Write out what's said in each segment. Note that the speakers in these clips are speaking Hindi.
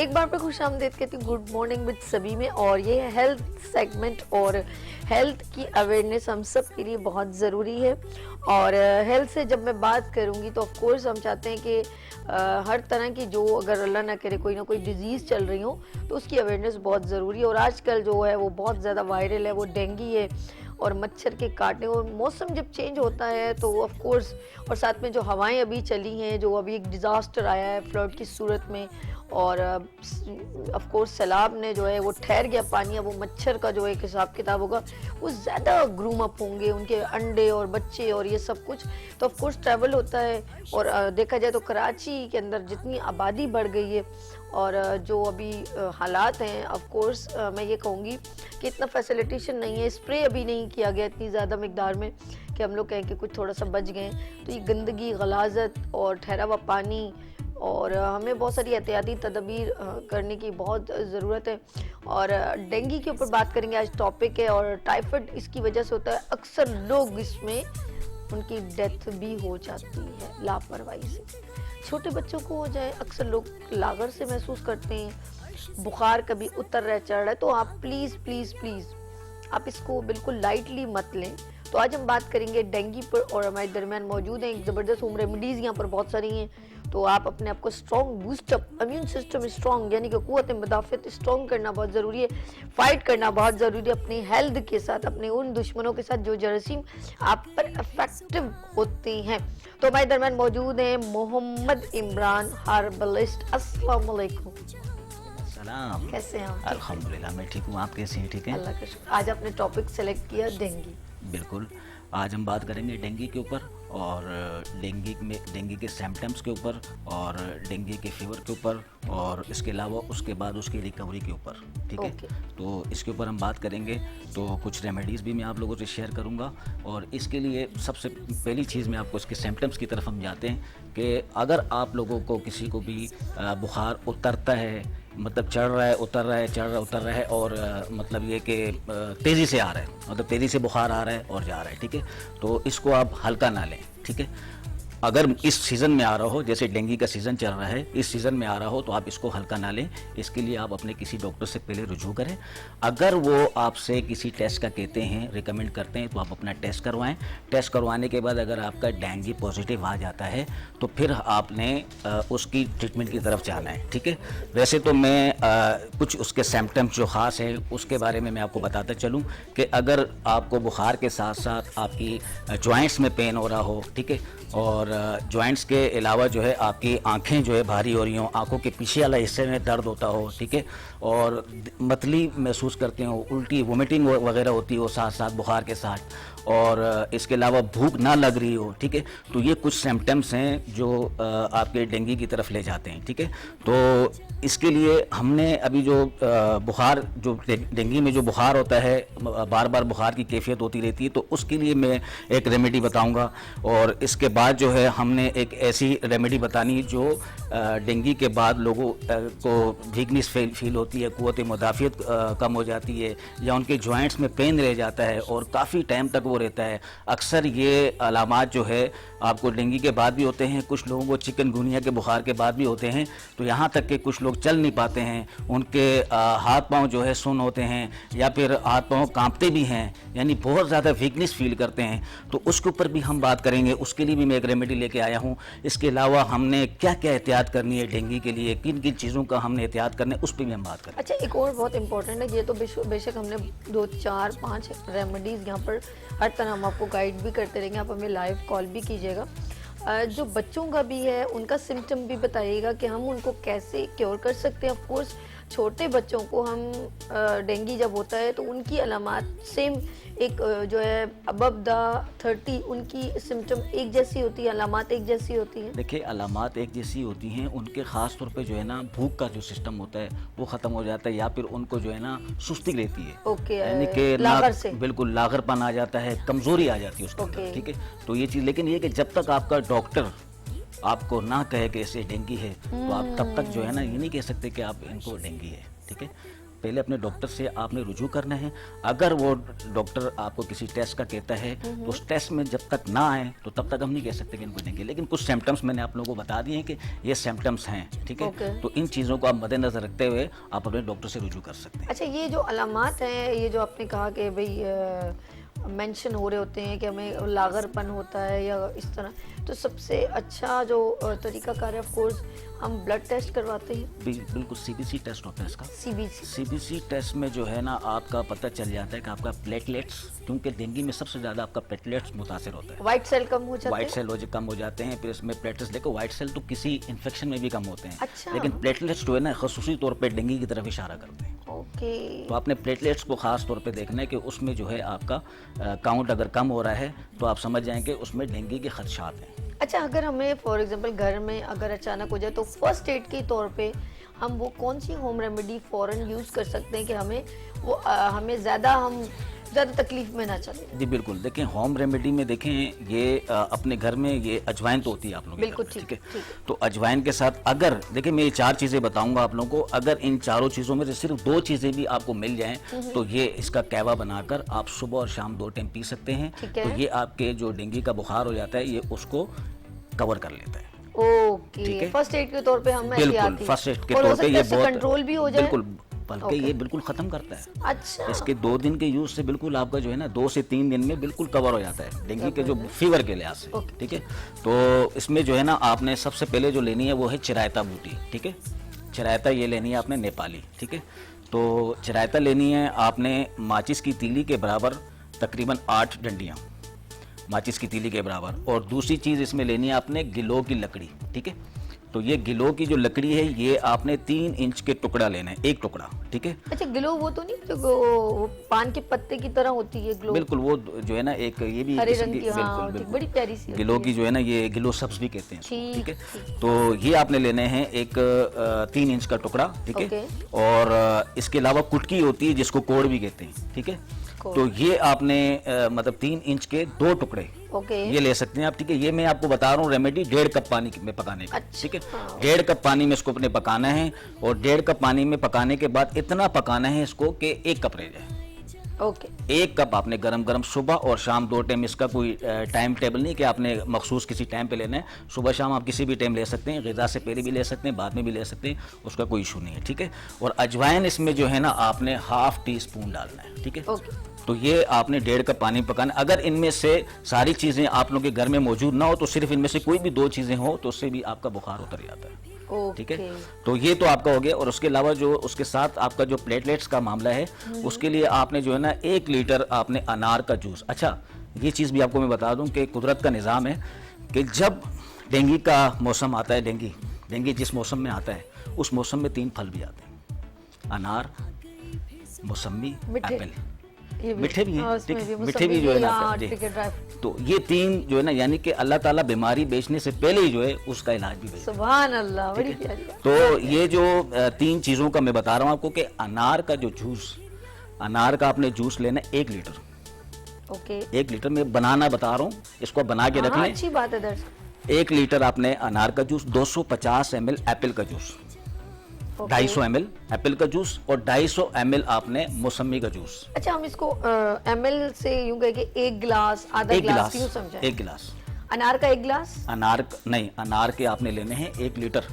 एक बार पे खुशामदीद कहती हूँ, गुड मॉर्निंग विद सभी में। और ये है हेल्थ सेगमेंट और हेल्थ की अवेयरनेस हम सब के लिए बहुत ज़रूरी है। और हेल्थ से जब मैं बात करूँगी तो ऑफ कोर्स हम चाहते हैं कि हर तरह की जो अगर अल्लाह ना करे कोई ना कोई डिजीज़ चल रही हो तो उसकी अवेयरनेस बहुत ज़रूरी है। और आजकल जो है वो बहुत ज़्यादा वायरल है, वो डेंगू है और मच्छर के काटने। और मौसम जब चेंज होता है तो ऑफ कोर्स, और साथ में जो हवाएं अभी चली हैं, जो अभी एक डिज़ास्टर आया है फ्लड की सूरत में, और ऑफ कोर्स सैलाब ने जो है वो ठहर गया पानी, अब वो मच्छर का जो एक हिसाब किताब होगा वो ज़्यादा ग्रूम अप होंगे, उनके अंडे और बच्चे और ये सब कुछ। तो ऑफ कोर्स ट्रैवल होता है। और देखा जाए तो कराची के अंदर जितनी आबादी बढ़ गई है और जो अभी हालात हैं, ऑफ कोर्स मैं ये कहूँगी कि इतना फैसिलिटेशन नहीं है, स्प्रे अभी नहीं किया गया इतनी ज़्यादा मिकदार में कि हम लोग कहें कि कुछ थोड़ा सा बच गए। तो ये गंदगी, गलाजत और ठहरा हुआ पानी, और हमें बहुत सारी एहतियाती तदबीर करने की बहुत ज़रूरत है। और डेंगू के ऊपर बात करेंगे, आज टॉपिक है। और टाइफाइड इसकी वजह से होता है, अक्सर लोग इसमें उनकी डेथ भी हो जाती है लापरवाही से। छोटे बच्चों को हो जाए, अक्सर लोग लागत से महसूस करते हैं, बुखार कभी उतर रहा चढ़ रहा है, तो आप प्लीज़ प्लीज़ प्लीज़ आप इसको बिल्कुल लाइटली मत लें। तो आज हम बात करेंगे डेंगू पर, और हमारे दरमियान मौजूद हैं एक ज़बरदस्त होम रेमेडीज़ यहाँ पर बहुत सारी हैं। तो आप अपने आप को strong boost up, immune system strong यानी कि क़ुव्वत मुदाफ़त स्ट्रॉन्ग करना बहुत ज़रूरी है, फाइट करना बहुत ज़रूरी है अपनी हेल्थ के साथ, अपने उन दुश्मनों के साथ जो जरासीम आप पर इफेक्टिव होते हैं। तो हमारे दरमियान मौजूद हैं मोहम्मद इमरान, हर्बलिस्ट। अस्सलाम वालेकुम। सलाम। कैसे हैं आप? अल्हम्दुलिल्लाह मैं ठीक हूँ, आप कैसे हैं? ठीक है, अल्लाह का शुक्र। आज आपने टॉपिक सेलेक्ट किया डेंगू। बिल्कुल। आज हम बात करेंगे डेंगू के ऊपर, और डेंगू के सिम्टम्स के ऊपर, और डेंगू के फीवर के ऊपर, और इसके अलावा उसके बाद उसकी रिकवरी के ऊपर। ठीक है, तो इसके ऊपर हम बात करेंगे। तो कुछ रेमेडीज़ भी मैं आप लोगों से शेयर करूंगा। और इसके लिए सबसे पहली चीज़ मैं आपको इसके सिम्टम्स की तरफ हम जाते हैं कि अगर आप लोगों को किसी को भी बुखार उतरता है, मतलब चढ़ रहा है उतर रहा है, चढ़ रहा है उतर रहा है, और मतलब ये कि तेज़ी से आ रहा है, मतलब तेज़ी से बुखार आ रहा है और जा रहा है, ठीक है, तो इसको आप हल्का ना लें। ठीक है, अगर इस सीज़न में आ रहा हो, जैसे डेंगू का सीज़न चल रहा है, इस सीज़न में आ रहा हो तो आप इसको हल्का ना लें। इसके लिए आप अपने किसी डॉक्टर से पहले रुजू करें। अगर वो आपसे किसी टेस्ट का कहते हैं, रिकमेंड करते हैं, तो आप अपना टेस्ट करवाएं। टेस्ट करवाने के बाद अगर आपका डेंगू पॉजिटिव आ जाता है तो फिर आपने उसकी ट्रीटमेंट की तरफ जाना है। ठीक है, वैसे तो मैं कुछ उसके सिम्टम्स जो ख़ास हैं उसके बारे में मैं आपको बताता चलूँ कि अगर आपको बुखार के साथ साथ आपकी जॉइंट्स में पेन हो रहा हो, ठीक है, और जॉइंट्स के अलावा जो है आपकी आंखें जो है भारी हो रही हों, आंखों के पीछे वाला हिस्से में दर्द होता हो, ठीक है, और मतली महसूस करते हो, उल्टी वोमिटिंग वगैरह होती हो साथ साथ बुखार के साथ, और इसके अलावा भूख ना लग रही हो, ठीक है, तो ये कुछ सिम्टम्स हैं जो आपके डेंगू की तरफ ले जाते हैं। ठीक है, तो इसके लिए हमने अभी जो बुखार, जो डेंगू में जो बुखार होता है, बार बार बुखार की कैफियत होती रहती है, तो उसके लिए मैं एक रेमेडी बताऊंगा। और इसके बाद जो है हमने एक ऐसी रेमेडी बतानी जो डेंगू के बाद लोगों को वीकनेस फील होती है, क़ुव्वत मुदाफ़ियत कम हो जाती है, या उनके जॉइंट्स में पेन रह जाता है और काफ़ी टाइम तक वो रहता है। अक्सर ये अलामात जो है आपको डेंगू के बाद भी होते हैं, कुछ लोगों को चिकनगुनिया के बुखार के बाद भी होते हैं, तो यहाँ तक कि कुछ लोग चल नहीं पाते हैं, उनके हाथ पांव जो है सुन्न होते हैं, या फिर हाथ पांव कांपते भी हैं, यानी बहुत ज़्यादा वीकनेस फील करते हैं। तो उसके ऊपर भी हम बात करेंगे, उसके लिए भी मैं एक रेमेडी लेके आया हूँ। इसके अलावा हमने क्या क्या एहतियात करनी है डेंगू के लिए, किन किन चीज़ों का हमने एहतियात करना है, उस पर भी हम बात करें। अच्छा, एक और बहुत इंपॉर्टेंट है, ये तो बेशक हमने 2 4 5 रेमेडीज़ यहाँ पर हर तरह हम आपको गाइड भी करते रहेंगे, आप हमें लाइव कॉल भी कीजिएगा। जो बच्चों का भी है उनका सिम्टम भी बताइएगा कि हम उनको कैसे क्योर कर सकते हैं। ऑफ कोर्स छोटे बच्चों को हम डेंगू जब होता है तो उनकी अलामात सेम एक जो है अबव द 30 उनकी सिम्टम एक जैसी होती है, अलामात एक जैसी होती हैं। देखिए, अलामात एक जैसी होती हैं, उनके ख़ास तौर पे जो है ना भूख का जो सिस्टम होता है वो ख़त्म हो जाता है, या फिर उनको जो है ना सुस्ती रहती है, ओके, यानी कि लागर से बिल्कुल लागरपन आ जाता है, कमज़ोरी आ जाती है उसके अंदर। ठीक है, तो ये चीज़, लेकिन ये कि जब तक आपका डॉक्टर आपको ना कहे कि ऐसे डेंगू है, तो आप तब तक जो है ना ये नहीं कह सकते कि आप इनको डेंगू है। ठीक है, पहले अपने डॉक्टर से आपने रुजू करना है। अगर वो डॉक्टर आपको किसी टेस्ट का कहता है तो उस टेस्ट में जब तक ना आए तो तब तक हम नहीं कह सकते कि इनको देंगे। लेकिन कुछ सिम्टम्स मैंने आप लोगों को बता दिए हैं कि ये सिम्टम्स हैं, ठीक है। तो इन चीज़ों को आप मद्देनजर रखते हुए आप अपने डॉक्टर से रुजू कर सकते हैं। अच्छा, ये जो अलामात हैं, ये जो आपने कहा कि भाई मेंशन हो रहे होते हैं कि हमें लागरपन होता है या इस तरह, तो सबसे अच्छा जो तरीकाकार है ऑफ कोर्स हम ब्लड टेस्ट करवाते हैं। बिल्कुल सीबीसी टेस्ट होता है इसका। सीबीसी टेस्ट में जो है ना आपका पता चल जाता है कि आपका प्लेटलेट्स, क्योंकि डेंगू में सबसे ज़्यादा आपका प्लेटलेट्स मुतासर होता है। व्हाइट सेल कम हो जाते हैं। व्हाइट सेल कम हो जाते हैं, फिर इसमें प्लेटलेट्स, देखो व्हाइट सेल तो किसी इन्फेक्शन में भी कम होते हैं। अच्छा। लेकिन प्लेटलेट्स जो है ना खसूसी तौर पर डेंगू की तरफ इशारा करते हैं। ओके। तो आपने प्लेटलेट्स को खास तौर पे देखना है कि उसमें जो है आपका काउंट अगर कम हो रहा है तो आप समझ जाएंगे उसमें डेंगू के खदशात हैं। अच्छा, अगर हमें फॉर एग्जांपल घर में अगर अचानक हो जाए तो फर्स्ट एड के तौर पे हम वो कौन सी होम रेमेडी फ़ौरन यूज़ कर सकते हैं कि हमें वो हमें ज़्यादा तकलीफ में ना चले? जी बिल्कुल, देखें होम रेमेडी में देखें ये अपने घर में ये अजवाइन तो होती है आप लोगों के बिल्कुल, घर में, ठीक है। तो अजवाइन के साथ अगर देखिए मैं ये 4 चीज़ें बताऊंगा आप लोगों को, अगर इन चारों चीज़ों में से सिर्फ 2 चीज़ें भी आपको मिल जाएं तो ये इसका कहवा बनाकर आप सुबह और शाम 2 टाइम पी सकते हैं। तो ये आपके जो डेंगू का बुखार हो जाता है ये उसको कवर कर लेता है। ओके, फर्स्ट एड के तौर पे हम बिल्कुल फर्स्ट एड के तौर पे ये बहुत कंट्रोल भी हो जाए, बिल्कुल, बल्कि ये बिल्कुल खत्म करता है। अच्छा। इसके 2 दिन के यूज से बिल्कुल आपका जो है ना 2 से 3 दिन में बिल्कुल कवर हो जाता है डेंगू के जो फीवर के लिहाज से, ठीक है। तो इसमें जो है ना आपने सबसे पहले जो लेनी है वो है चिरायता बूटी, ठीक है। चिरायता ये लेनी है आपने नेपाली, ठीक है। तो चिरायता लेनी है आपने माचिस की तीली के बराबर तकरीबन 8 डंडियाँ माचिस की तीली के बराबर। और दूसरी चीज़ इसमें लेनी है आपने गिलो की लकड़ी, ठीक है। तो ये गिलो की जो लकड़ी है ये आपने 3 इंच के टुकड़ा लेना है, एक टुकड़ा, ठीक है। अच्छा, गिलो वो तो नहीं जो वो पान के पत्ते की तरह होती है ग्लो? बिल्कुल, वो जो है ना एक ये भी हरे रंग की, बिल्कुल, बिल्कुल बड़ी प्यारी सी गिलो की जो है ना ये गिलो सब्ज भी कहते हैं, ठीक है। तो ये आपने लेने हैं एक 3 इंच का टुकड़ा, ठीक है। और इसके अलावा कुटकी होती है जिसको कोड़ भी कहते हैं, ठीक है। तो ये आपने मतलब 3 इंच के 2 टुकड़े ये ले सकते हैं आप, ठीक है। ये मैं आपको बता रहा हूँ रेमेडी 1.5 कप पानी में पकाने का, ठीक है। 1.5 कप पानी में इसको अपने पकाना है और 1.5 कप पानी में पकाने के बाद इतना पकाना है इसको कि 1 कप रह जाए। ओके। 1 कप आपने गरम सुबह और शाम 2 टाइम, इसका कोई टाइम टेबल नहीं कि आपने मखसूस किसी टाइम पे लेना है। सुबह शाम आप किसी भी टाइम ले सकते हैं, ग़िज़ा से पहले भी ले सकते हैं, बाद में भी ले सकते हैं, उसका कोई इशू नहीं है, ठीक है। और अजवाइन इसमें जो है ना आपने ½ टीस्पून डालना है, ठीक है। तो ये आपने 1.5 कप पानी पकाना। अगर इनमें से सारी चीज़ें आप लोगों के घर में मौजूद ना हो तो सिर्फ इनमें से कोई भी 2 चीज़ें हो तो उससे भी आपका बुखार उतर जाता है, ठीक है। तो ये तो आपका हो गया। और उसके अलावा जो उसके साथ आपका जो प्लेटलेट्स का मामला है उसके लिए आपने जो है ना 1 लीटर आपने अनार का जूस। अच्छा, ये चीज़ भी आपको मैं बता दूं कि कुदरत का निज़ाम है कि जब डेंगू का मौसम आता है, डेंगू जिस मौसम में आता है उस मौसम में 3 फल भी आते हैं, अनार, मौसमी, एप्पल। मीठे भी हैं, ठीक है, मीठे भी जो है ना। तो ये 3 जो है ना यानी कि अल्लाह ताला बीमारी बेचने से पहले ही जो है उसका इलाज भी भेज। सुभान अल्लाह, बड़ी प्यारी बात। तो ये जो 3 चीज़ों का मैं बता रहा हूँ आपको कि अनार का जो जूस, अनार का आपने जूस लेना है 1 लीटर, ओके। 1 लीटर में बनाना बता रहा हूँ, इसको बना के रख लें। अच्छी बात है दर्शक। 1 लीटर आपने अनार का जूस, 250 ml एप्पल का जूस, 250 ml एप्पल का जूस और 250 ml आपने मौसमी का जूस। अच्छा, हम इसको ml से यूं कहें कि 1 गिलास, आधा गिलास क्यों समझाएं? 1 गिलास। अनार का 1 गिलास? अनार के आपने लेने हैं 1 लीटर।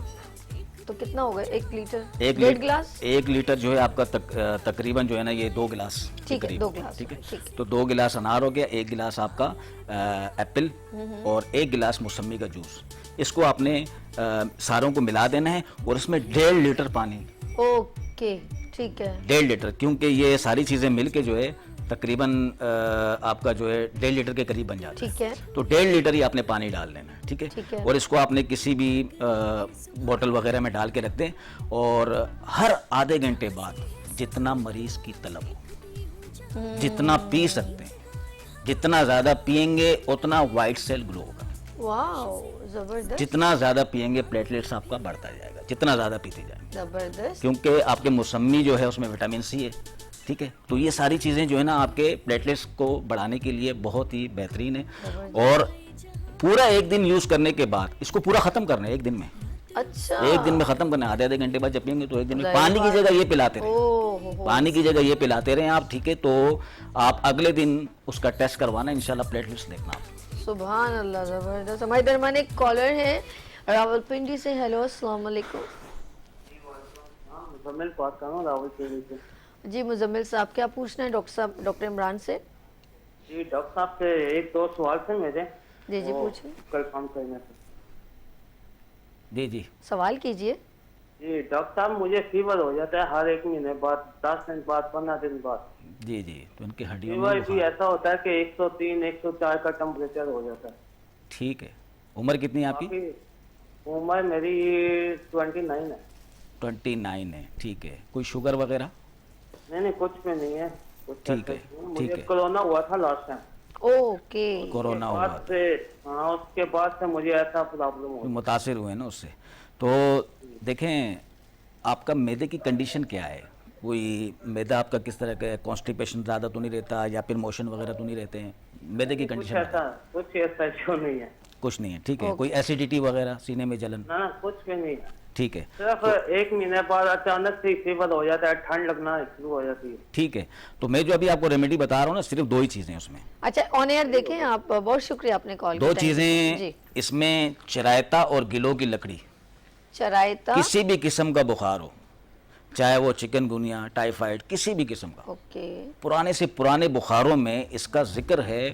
तो कितना होगा 1 लीटर? 1.5 गिलास? 1 लीटर जो है आपका तकरीबन जो है ना ये 2 गिलास, ठीक है, 2 गिलास, ठीक है। तो 2 गिलास अनार हो गया, 1 गिलास आपका एप्पल और 1 गिलास मौसमी का जूस। इसको आपने सारों को मिला देना है और इसमें 1.5 लीटर पानी। ओके, ठीक है, 1.5 लीटर, क्योंकि ये सारी चीज़ें मिलके जो है तकरीबन आपका जो है 1.5 लीटर के करीब बन जाता है, ठीक है। तो 1.5 लीटर ही आपने पानी डाल लेना है, ठीक है। और इसको आपने किसी भी बोतल वगैरह में डाल के रख दें और हर आधे घंटे बाद जितना मरीज की तलब हो जितना पी सकते हैं, जितना ज़्यादा पिएंगे उतना वाइट सेल ग्रो होगा। वाओ, जबरदस्त। जितना ज़्यादा पिएंगे प्लेटलेट्स आपका बढ़ता जाएगा, जितना ज़्यादा पीते जाएंगे। जबरदस्त। क्योंकि आपके मौसमी जो है उसमें विटामिन सी है, ठीक है। तो ये सारी चीज़ें जो है ना आपके प्लेटलेट्स को बढ़ाने के लिए बहुत ही बेहतरीन है। और पूरा 1 दिन यूज़ करने के बाद इसको पूरा ख़त्म करना है 1 दिन में। अच्छा। एक दिन में खत्म करना, आधे आधे घंटे बाद जब पियेंगे तो एक दिन में। सही पानी की बात जगह ये पिलाते रहे, ओह पानी की जगह ये पिलाते रहे आप, ठीक है। तो आप अगले दिन उसका टेस्ट करवाना, इंशाल्लाह प्लेटलेट्स देखना आप। सुभान अल्लाह, जबरदस्त। हमारे दरमियान एक कॉलर है रावलपिंडी से। हेलो, अस्सलाम वालेकुम। मुजम्मिल बात कर रहा हूँ रावलपिंडी से। जी मुजम्मिल साहब, क्या पूछना है डॉक्टर साहब, डॉक्टर इमरान से? जी डॉक्टर साहब से एक दो सवाल थे मेरे। जी जी वो पूछिए, कंफर्म करने थे। जी जी सवाल कीजिए। जी डॉक्टर साहब, मुझे फीवर हो जाता है हर एक महीने बाद, 10 दिन बाद, 15 दिन बाद। जी जी, तो उनकी हड्डियों में फीवर भी बुखार। ऐसा होता है कि 103 104 का टेम्परेचर हो जाता है। ठीक है, उम्र कितनी है आपकी? बाकी उम्र मेरी 29 है। 29 है, ठीक है। कोई शुगर वगैरह? नहीं कुछ भी नहीं है, कुछ ठीक ऐसा है, नहीं। ठीक मुझे है। कोरोना हुआ था लास्ट टाइम। ओके। कोरोना उसके हुआ बाद से, हाँ उसके बाद से मुझे ऐसा प्रॉब्लम हुआ। मुतासिर हुए ना उससे। तो देखें, आपका मैदे की कंडीशन क्या है? कोई मैदा आपका किस तरह का है? कॉन्स्टिपेशन ज़्यादा तो नहीं रहता, या फिर मोशन वगैरह तो नहीं रहते हैं? मैदे की कुछ कंडीशन ऐसा जो नहीं है। कुछ नहीं है, ठीक है। कोई एसिडिटी वगैरह, सीने में जलन? ना कुछ भी नहीं है। ठीक है, सिर्फ एक महीने बाद अचानक से फीवर हो जाता है, ठंड लगना शुरू हो जाती है। ठीक है। तो मैं जो अभी आपको रेमेडी बता रहा हूँ ना, सिर्फ दो ही चीज़ें हैं उसमें। अच्छा, ऑन एयर देखें आप। बहुत शुक्रिया आपने कॉल दो चीज़ें इसमें, चिरायता और गिलों की लकड़ी। चरायता। किसी भी किस्म का बुखार हो, चाहे वो चिकनगुनिया, टाइफाइड, किसी भी किस्म का, ओके। पुराने से पुराने बुखारों में इसका जिक्र है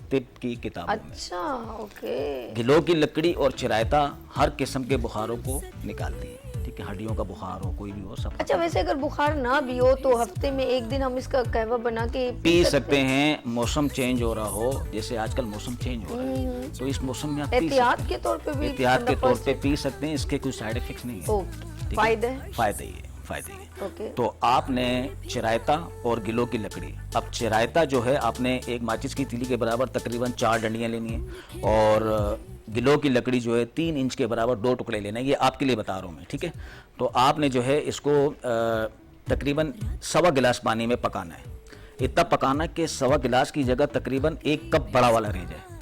तिब की किताबों में। अच्छा, ओके। गिलों की लकड़ी और चिरायता हर किस्म के बुखारों को निकालती है, ठीक है। हड्डियों का बुखार हो, कोई भी हो, सब अच्छा, वैसे अगर बुखार ना भी हो तो हफ्ते में एक दिन हम इसका कहवा बना के पी सकते हैं। मौसम चेंज हो रहा हो, जैसे आजकल मौसम चेंज हो रहा है, तो इस मौसम में आप पी एहतियात सकते के तौर पे भी? हैं। एहतियात के ठंडा तौर फर्स्ट पे पी सकते हैं, इसके कोई साइड इफेक्ट्स नहीं है। ओके, ठीक है? फायदे हैं? फायदे ही है, फायदे ही है। ओके। तो आपने चिरायता और गिलों की लकड़ी, अब चिरायता जो है आपने एक माचिस की तीली के बराबर तकरीबन 4 डंडियां लेनी है, और गिलों की लकड़ी जो है 3 इंच के बराबर 2 टुकड़े लेने हैं। ये आपके लिए बता रहा हूँ मैं, ठीक है। तो आपने जो है इसको तकरीबन 1.25 गिलास पानी में पकाना है। इतना पकाना कि 1.25 गिलास की जगह तकरीबन 1 कप बड़ा वाला रह जाए।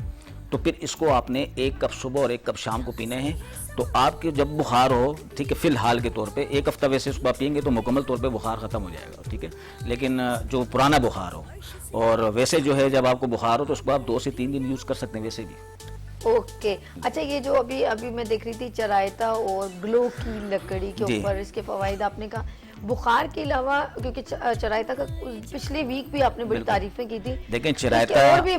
तो फिर इसको आपने 1 कप सुबह और 1 कप शाम को पीने हैं। तो आपके जब बुखार हो, ठीक है, फिलहाल के तौर पे 1 हफ्ता वैसे इसको आप पियेंगे तो मुकम्मल तौर पे बुखार ख़त्म हो जाएगा, ठीक है। लेकिन जो पुराना बुखार हो, और वैसे जो है जब आपको बुखार हो तो उसको आप 2 से 3 दिन यूज़ कर सकते हैं वैसे भी। ओके। अच्छा, ये जो अभी अभी मैं देख रही थी चरायता और ग्लो की लकड़ी के जी। ऊपर, इसके फवाइद आपने कहा बुखार के अलावा, क्योंकि चरायता का पिछले वीक भी आपने बड़ी तारीफें की थी। देखें इसके चिरायता, और भी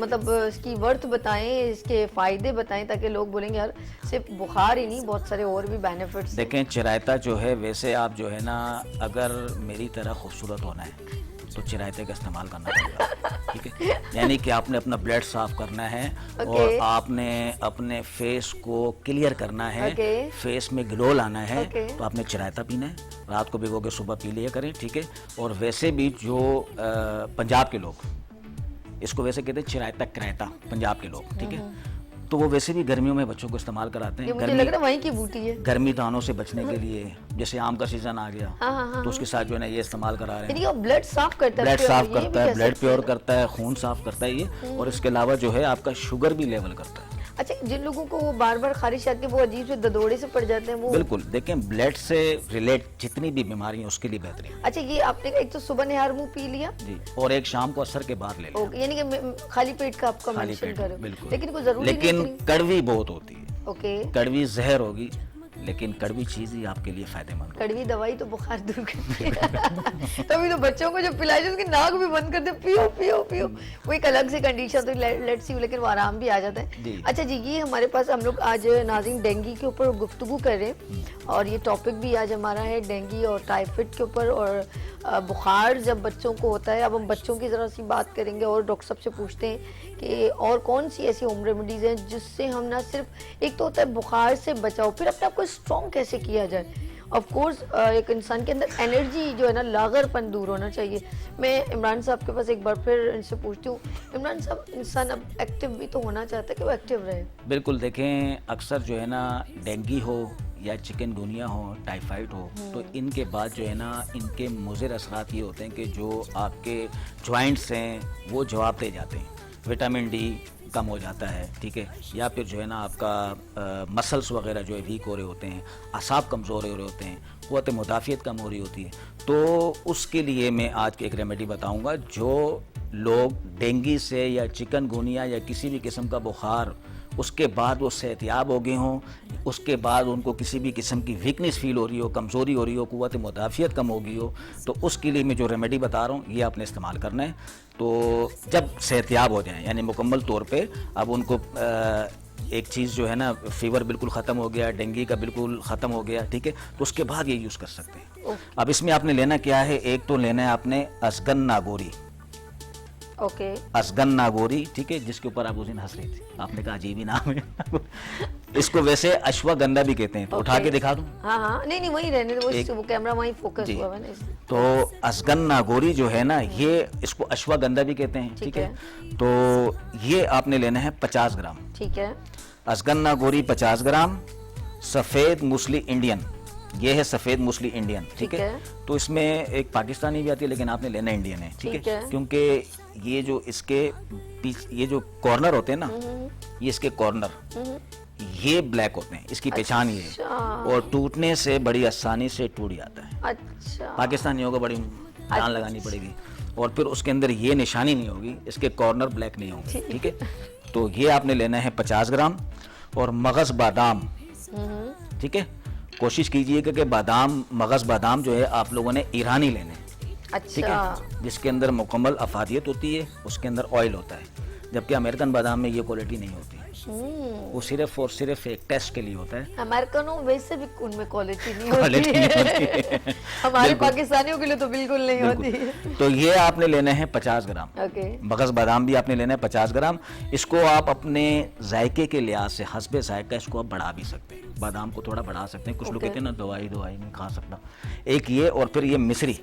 मतलब इसकी वर्थ बताएं, इसके फायदे बताएं, ताकि लोग बोलेंगे यार सिर्फ बुखार ही नहीं, बहुत सारे और भी बेनिफिट्स। देखें चिरायता जो है, वैसे आप जो है ना, अगर मेरी तरह खूबसूरत होना है तो चिरायते का इस्तेमाल करना पड़ेगा, ठीक है। यानी कि आपने अपना ब्लड साफ करना है, और आपने अपने फेस को क्लियर करना है, फेस में ग्लो लाना है, तो आपने चिरायता पीना है। रात को भिगो के सुबह पी लिया करें, ठीक है। और वैसे भी जो पंजाब के लोग, इसको वैसे कहते हैं चिरायता करायता, पंजाब के लोग, ठीक है। तो वो वैसे भी गर्मियों में बच्चों को इस्तेमाल कराते हैं। मुझे लग रहा है वहीं की बूटी है। गर्मी दानों से बचने के लिए, जैसे आम का सीजन आ गया, तो उसके साथ जो है ना ये इस्तेमाल करा रहे हैं। यानी वो ब्लड साफ करता है, ब्लड साफ करता है, ब्लड प्योर करता है, खून साफ करता है ये, और इसके अलावा जो है आपका शुगर भी लेवल करता है। अच्छा, जिन लोगों को वो बार बार खारिश आती है, वो अजीब से ददोड़े से पड़ जाते हैं, वो बिल्कुल, देखें ब्लड से रिलेट जितनी भी बीमारी है उसके लिए बेहतरीन। अच्छा, ये आपने एक तो सुबह निहार मुंह पी लिया जी, और एक शाम को असर के बाद ले लिया। ओके, यानी कि खाली पेट का आपका खाली मेंशन पेट, करो, बिल्कुल। लेकिन कोई जरूरी लेकिन नहीं। कड़वी बहुत होती है, ओके, कड़वी जहर होगी, लेकिन कड़वी चीज ही आपके लिए फायदेमंद होगी। कड़वी दवाई तो बुखार दूर करती है। तभी तो बच्चों को जब पिलाई उसकी नाक भी बंद कर दे, पियो पियो पियो, वो एक अलग से कंडीशन, तो लेट्स सी, लेकिन वो आराम भी आ जाता है। अच्छा जी, ये हमारे पास, हम लोग आज नाज़रीन डेंगू के ऊपर गुफ्तगू कर रहे हैं, और ये टॉपिक भी आज हमारा है डेंगू और टाइफाइड के ऊपर, और बुखार जब बच्चों को होता है। अब हम बच्चों की ज़रा सी बात करेंगे, और डॉक्टर साहब से पूछते हैं कि और कौन सी ऐसी होम रेमेडीज़ हैं जिससे हम ना सिर्फ, एक तो होता है बुखार से बचाओ, फिर अपने आप को स्ट्रॉन्ग कैसे किया जाए। ऑफ कोर्स एक इंसान के अंदर एनर्जी जो है ना, लागरपन दूर होना चाहिए। मैं इमरान साहब के पास एक बार फिर इनसे पूछती हूँ, इमरान साहब, इंसान अब एक्टिव भी तो होना चाहता है कि वो एक्टिव रहे। बिल्कुल, देखें अक्सर जो है ना, डेंगू हो या चिकनगुनिया हो, टाइफाइड हो, तो इनके बाद जो है ना, इनके मुज़िर असरात ये होते हैं कि जो आपके जॉइंट्स हैं वो जवाब दे जाते हैं। विटामिन डी, कम हो जाता है, ठीक है, या फिर जो है ना आपका मसल्स वगैरह जो है वीक हो रहे होते हैं, असाब कमज़ोर हो रहे होते हैं, क़ुव्वत मुदाफ़ियत कम हो रही होती है, तो उसके लिए मैं आज की एक रेमेडी बताऊंगा। जो लोग डेंगू से या चिकनगुनिया या किसी भी किस्म का बुखार उसके बाद वो सेहतियाब हो गए हों, उसके बाद उनको किसी भी किस्म की वीकनेस फील हो रही हो, कमज़ोरी हो रही हो, क़ुव्वत मुदाफ़ियत कम हो गई हो, तो उसके लिए मैं जो रेमेडी बता रहा हूँ ये आपने इस्तेमाल करना है। तो जब सेहतियाब हो जाएं, यानी मुकम्मल तौर पे अब उनको एक चीज़ जो है ना, फ़ीवर बिल्कुल ख़त्म हो गया, डेंगू का बिल्कुल ख़त्म हो गया, ठीक है, तो उसके बाद ये यूज़ कर सकते हैं। अब इसमें आपने लेना क्या है, एक तो लेना है आपने असगन नागोरी, ओके, असगन नागोरी, ठीक है, जिसके ऊपर आप उस दिन हंस रही थी, आपने कहा अजीब ही नाम है। इसको वैसे अश्वगंधा भी कहते हैं, तो उठा के दिखा दूं? हाँ हाँ, नहीं नहीं वही रहने दो, वो कैमरा वहीं फोकस जी। हुआ है ना। तो असगन नागोरी जो है ना, ये इसको अश्वगंधा भी कहते हैं, ठीक है। तो ये आपने लेना है 50 ग्राम, ठीक है। असगन नागोरी 50 ग्राम। सफ़ेद मूसली इंडियन, ये है सफ़ेद मूसली इंडियन, ठीक है। तो इसमें एक पाकिस्तानी भी आती है, लेकिन आपने लेना इंडियन है, ठीक है, क्योंकि ये जो इसके ये जो कॉर्नर होते हैं ना, ये इसके कॉर्नर ये ब्लैक होते हैं, इसकी पहचान ये है, और टूटने से बड़ी आसानी से टूट जाता है। अच्छा, पाकिस्तानियों को बड़ी जान लगानी पड़ेगी, और फिर उसके अंदर ये निशानी नहीं होगी, इसके कॉर्नर ब्लैक नहीं होंगे, ठीक है। तो ये आपने लेना है 50 ग्राम। और मगज़ बादाम, ठीक है, कोशिश कीजिएगा कि बादाम, मगज़ बादाम जो है आप लोगों ने ईरानी लेने, ठीक है, जिसके अंदर मुकम्मल अफादियत होती है, उसके अंदर ऑयल होता है, जबकि अमेरिकन बादाम में ये क्वालिटी नहीं होती, वो सिर्फ और सिर्फ एक टेस्ट के लिए होता है। अमेरिकनों वैसे भी उनमें क्वालिटी नहीं होती है। हमारे पाकिस्तानियों के लिए तो बिल्कुल नहीं होती। तो ये आपने लेना है 50 ग्राम। मगज़ बादाम भी आपने लेना है 50 ग्राम। इसको आप अपने जायके के लिहाज से हस्बे जायका इसको आप बढ़ा भी सकते हैं, बादाम को थोड़ा बढ़ा सकते हैं। कुछ लोग कहते हैं ना दवाई नहीं खा सकता, एक ये, और फिर ये मिश्री,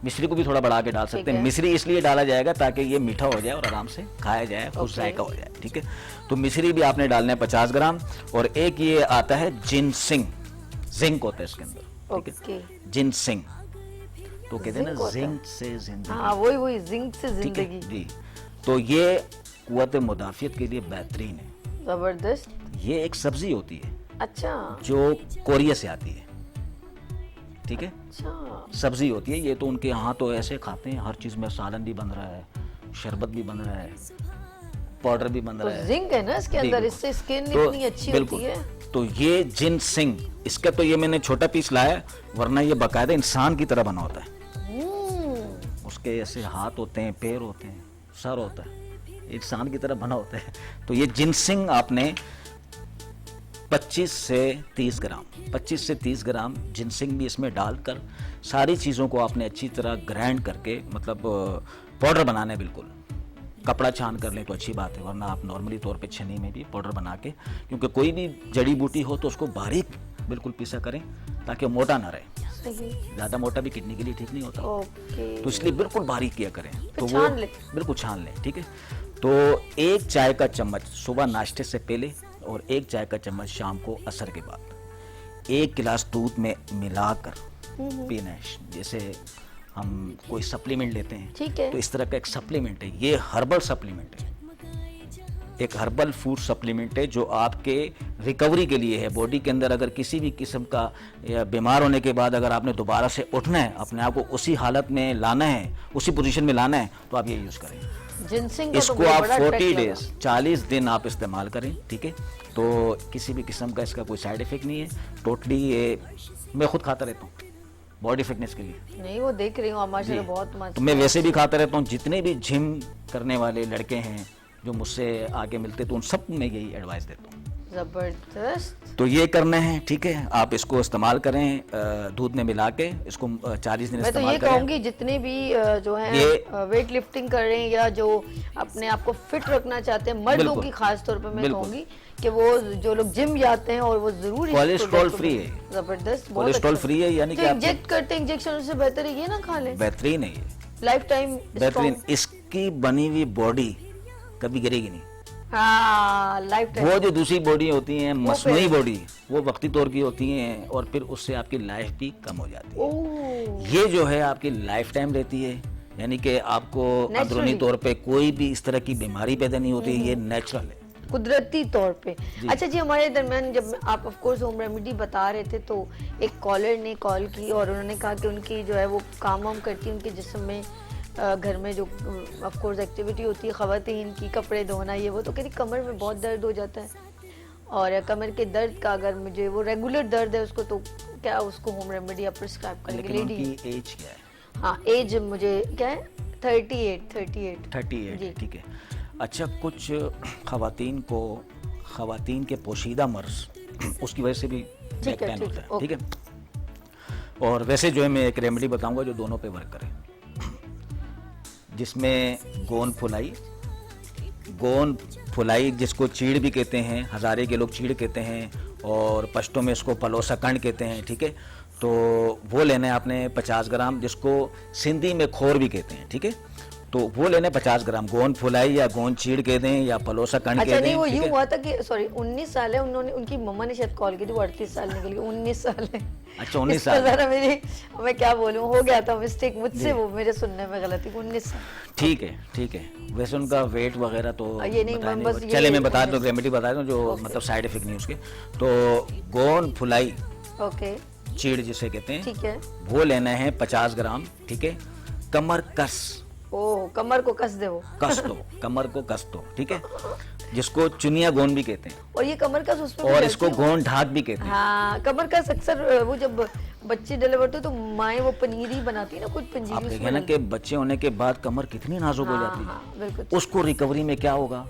मिश्री को भी थोड़ा बढ़ा के डाल सकते हैं। मिश्री इसलिए डाला जाएगा ताकि ये मीठा हो जाए और आराम से खाया जाए, खुश जायका हो जाए, ठीक है। तो मिश्री भी आपने डालना है 50 ग्राम। और एक ये आता है जिनसिंग, जिंक होता है इसके अंदर, ठीक है, जिनसिंग, तो कहते हैं ना जिंक से जिंदगी, हाँ वही जिंक से जिंदगी जी। तो ये क़ुव्वत मुदाफ़ियत के लिए बेहतरीन है, जबरदस्त। ये एक सब्जी होती है, अच्छा, जो कोरिया से आती है, ठीक है, अच्छा, सब्जी होती है ये। तो उनके यहाँ तो ऐसे खाते हैं, हर चीज़ में सालन भी बन रहा है, शरबत भी बन रहा है, पाउडर भी बन रहा है, जिंक है ना इसके अंदर, इससे स्किन इतनी अच्छी होती है। तो ये जिनसिंग, इसका तो ये मैंने छोटा पीस लाया, वरना ये बाकायदा इंसान की तरह बना होता है। उसके ऐसे हाथ होते हैं, पैर होते हैं, सर होता है, इंसान की तरह बना होता है। तो ये जिनसिंग आपने 25 से 30 ग्राम, 25 से 30 ग्राम जिनसिंग भी इसमें डालकर सारी चीज़ों को आपने अच्छी तरह ग्राइंड करके, मतलब पाउडर बनाना है बिल्कुल। कपड़ा छान कर लें तो अच्छी बात है, वरना आप नॉर्मली तौर पे छन्नी में भी पाउडर बना के, क्योंकि कोई भी जड़ी बूटी हो तो उसको बारीक बिल्कुल पीसा करें ताकि मोटा ना रहे। ज़्यादा मोटा भी किडनी के लिए ठीक नहीं होता, तो इसलिए बिल्कुल बारीक किया करें। तो वो बिल्कुल छान लें, ठीक है। तो 1 चाय का चम्मच सुबह नाश्ते से पहले और 1 चाय का चम्मच शाम को असर के बाद 1 गिलास दूध में मिलाकर पीना है। जैसे हम कोई सप्लीमेंट लेते हैं, ठीक है, तो इस तरह का एक सप्लीमेंट है, ये हर्बल सप्लीमेंट है, एक हर्बल फूड सप्लीमेंट है जो आपके रिकवरी के लिए है। बॉडी के अंदर अगर किसी भी किस्म का बीमार होने के बाद अगर आपने दोबारा से उठना है, अपने आप को उसी हालत में लाना है, उसी पोजीशन में लाना है, तो आप ये यूज़ करें। इसको आप 40 डेज, 40 दिन आप इस्तेमाल करें, ठीक है। तो किसी भी किस्म का इसका कोई साइड इफेक्ट नहीं है, टोटली ये मैं खुद खाता रहता हूँ बॉडी फिटनेस के लिए। नहीं वो देख रही हूँ माशाल्लाह, बहुत मस्त। तो मैं वैसे भी खाता रहता हूँ, जितने भी जिम करने वाले लड़के हैं जो मुझसे आगे मिलते, तो उन सब में यही एडवाइस देता हूँ। जबरदस्त। तो ये करना है, ठीक है। आप इसको इस्तेमाल करें दूध में मिला के, इसको 40 दिन इस्तेमाल करें। मैं तो ये कहूँगी जितने भी जो है वेट लिफ्टिंग कर रहे हैं या जो अपने आप को फिट रखना चाहते हैं, मर्दों की खास तौर पे मैं कहूँगी कि वो जो लोग जिम जाते हैं और वो जरूर कोलेस्ट्रॉल फ्री है। जबरदस्त, कोलेस्ट्रॉल फ्री है, यानी कि इंजेक्ट करते हैं, इंजेक्शन से बेहतर है ये ना खा लें। बेहतरीन है ये, लाइफ टाइम बेहतरीन। इसकी बनी हुई बॉडी कभी गिरेगी नहीं। हाँ, लाइफ टाइम। वो जो दूसरी बॉडी होती है मसनूई बॉडी, वो वक्ती तौर की होती हैं और फिर उससे आपकी लाइफ भी कम हो जाती है। ये जो है आपकी लाइफ टाइम रहती है, यानी कि आपको Naturally. अंदरूनी तौर पे कोई भी इस तरह की बीमारी पैदा नहीं होती, ये नेचुरल है। कुदरती तौर पे। अच्छा जी, हमारे दरमियान जब आप ऑफ कोर्स होम रेमेडी बता रहे थे तो एक कॉलर ने कॉल की और उन्होंने कहा कि उनकी जो है वो काम वाम करती है, उनके जिस्म में घर में जो ऑफ कोर्स एक्टिविटी होती है ख़वातीन की, कपड़े धोना ये वो, तो कहती कमर में बहुत दर्द हो जाता है और कमर के दर्द का अगर मुझे वो रेगुलर दर्द है उसको, तो क्या उसको होम रेमेडी आप प्रिस्क्राइब करेंगे? लेकिन लेडी, उनकी एज क्या है? हाँ एज मुझे क्या है 38 जी। ठीक है। अच्छा, कुछ खवातीन के पोशीदा मर्ज उसकी वजह से भी बैक है, पेन ठीक होता है, है, ठीक है। और वैसे जो है मैं एक रेमेडी बताऊंगा जो दोनों पे वर्क करे, जिसमें गोंद फुलाई जिसको चीड़ भी कहते हैं, हज़ारे के लोग चीड़ कहते हैं और पश्तो में इसको पलोसा कंड कहते हैं, ठीक है। तो वो लेना है आपने 50 ग्राम, जिसको सिंधी में खोर भी कहते हैं, ठीक है। तो वो लेने 50 ग्राम गोंद फुलाई या गोंद चीड़ कह दें या पलोसा कंड अच्छा कह दें। नहीं, वो ठीक यूं है? हुआ था कि सॉरी 19 साल है, उन्होंने उनकी मम्मा ने शायद कॉल की थी, वो 38 साल निकल गई, 19 साल है। अच्छा 19 इसका साल। जरा मैं क्या बोलूं, हो गया था मिस्टेक मुझसे, वो मेरे सुनने में गलती, 19 साल। ठीक है। वैसे उनका वेट वगैरह तो ये नहीं, बताया बस नहीं। ये चले मैं बता दूं, 19 रेमेडी बता दूं जो मतलब साइड इफेक्ट नहीं उसके। तो गोंद फुलाई ओके चीड़ जिसे कहते हैं, ठीक है। वो लेना है 50 ग्राम, ठीक है। कमर कस कमर को कस दे वो, कमर को कस दो, ठीक है, जिसको चुनिया गोंद भी कहते हैं और ये कमर कस उसमें और इसको गोंद ढाक भी कहते हैं। हाँ कमर कस अक्सर वो जब बच्चे डिलीवर होते तो माएँ वो पनीर ही बनाती है ना, कुछ आप पंजीरी देखें उसमें ना कि बच्चे होने के बाद कमर कितनी नाजुक हो जाती हाँ, है, बिल्कुल उसको रिकवरी में क्या होगा?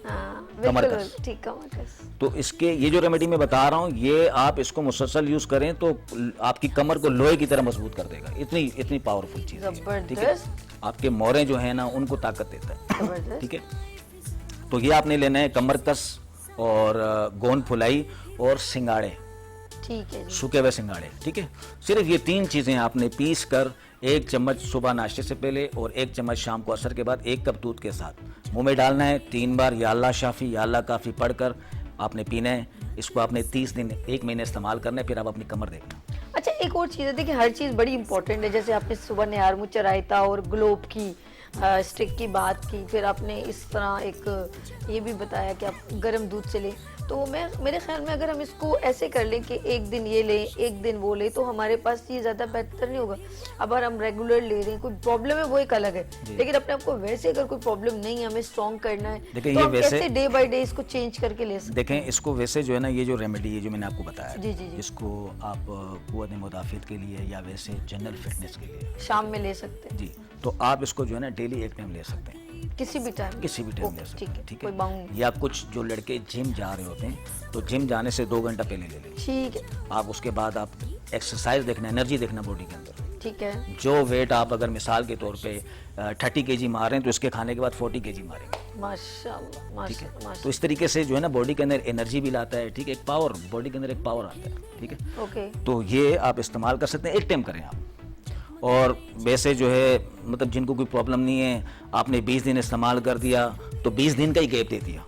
हाँ, कमर बिल्कुल कस। ठीक, कमर कस। तो इसके ये जो रेमेडी मैं बता रहा हूँ, ये आप इसको मुसलसल यूज करें तो आपकी कमर को लोहे की तरह मजबूत कर देगा। इतनी पावरफुल चीज है, ठीक है। जबरदस्त। आपके मोरे जो है ना उनको ताकत देता है, जबरदस्त। ठीक है। तो ये आपने लेना है कमर कस और गोंद फुलाई और सिंगाड़े, ठीक है जी। सूखे हुए सिंगाड़े, ठीक है। सिर्फ ये 3 चीजें आपने पीस कर 1 चम्मच सुबह नाश्ते से पहले और 1 चम्मच शाम को असर के बाद 1 कप दूध के साथ मुंह में डालना है। 3 बार या अल्लाह शाफी या अल्लाह काफ़ी पढ़कर आपने पीना है। इसको आपने 30 दिन 1 महीने इस्तेमाल करना है, फिर आप अपनी कमर देखना। अच्छा एक और चीज़ है, देखिए हर चीज़ बड़ी इंपॉर्टेंट है, जैसे आपने सुबह निहार मुँह रायता और ग्लोब की स्टिक की बात की, फिर आपने इस तरह एक ये भी बताया कि आप गर्म दूध से लें, तो मेरे ख्याल में अगर हम इसको ऐसे कर लें कि एक दिन ये लें एक दिन वो लें, तो हमारे पास ये ज़्यादा बेहतर नहीं होगा। अब अगर हम रेगुलर ले रहे हैं, कोई प्रॉब्लम है वो एक अलग है, लेकिन अपने आपको वैसे अगर कोई प्रॉब्लम नहीं है, हमें स्ट्रॉन्ग करना है, देखिए, तो ये हम वैसे- कैसे डे बाय डे इसको चेंज करके ले सकते देखें, इसको वैसे जो है ना, ये जो रेमेडी है जो मैंने आपको बताया, जी, जी, जी। इसको आप कुव्वत मुदाफ़ियत के लिए या वैसे जनरल फिटनेस के लिए, हैं, शाम में ले सकते हैं जी, तो आप इसको जो है ना डेली एक टाइम ले सकते हैं, किसी भी टाइम? किसी भी टाइम ओके, ले सकते ठीक हैं, है, ठीक कोई बाउंड है। या कुछ जो लड़के जिम जा रहे होते हैं तो जिम जाने से 2 घंटा पहले ले लें। ठीक है, आप उसके बाद आप एक्सरसाइज देखना, एनर्जी देखना बॉडी के अंदर। ठीक है, जो वेट आप अगर मिसाल के तौर पे 30 kg मार रहे हैं तो इसके खाने के बाद 40 kg मारेंगे, माशाल्लाह ठीक है। माशाल्लाह तो इस तरीके से जो है ना बॉडी के अंदर एनर्जी भी लाता है, ठीक है, एक पावर, बॉडी के अंदर एक पावर आता है, ठीक है। ओके। तो ये आप इस्तेमाल कर सकते हैं, एक टाइम करें आप। और वैसे जो है मतलब जिनको कोई प्रॉब्लम नहीं है, आपने 20 दिन इस्तेमाल कर दिया तो 20 दिन का ही गैप दे दिया,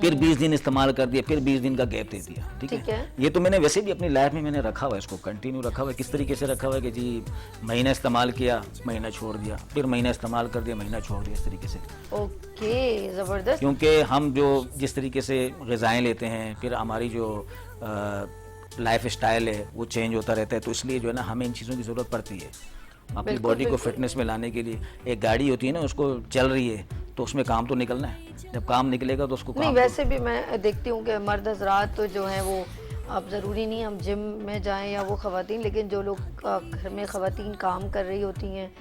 फिर 20 दिन इस्तेमाल कर दिया, फिर 20 दिन का गैप दे दिया, ठीक ठीक है। है। ये तो मैंने वैसे भी अपनी लाइफ में मैंने रखा हुआ है, इसको कंटिन्यू रखा हुआ है। किस तरीके से रखा हुआ है कि जी महीना इस्तेमाल किया, महीना छोड़ दिया, फिर महीना इस्तेमाल कर दिया, महीना छोड़ दिया, इस तरीके से। ओके, जबरदस्त। क्योंकि हम जो जिस तरीके से ग़िज़ाएँ लेते हैं, फिर हमारी जो लाइफ स्टाइल है वो चेंज होता रहता है, तो इसलिए जो है ना हमें इन चीज़ों की ज़रूरत पड़ती है अपनी बिल्कुल, बॉडी को बिल्कुल। फिटनेस में लाने के लिए। एक गाड़ी होती है ना, उसको चल रही है तो उसमें काम तो निकलना है, जब काम निकलेगा तो उसको नहीं काम वैसे भी मैं देखती हूँ कि मर्द हजरात तो जो हैं वो, अब ज़रूरी नहीं हम जिम में जाएं या वो ख़वातीन, लेकिन जो लोग घर में ख़वातीन काम कर रही होती हैं,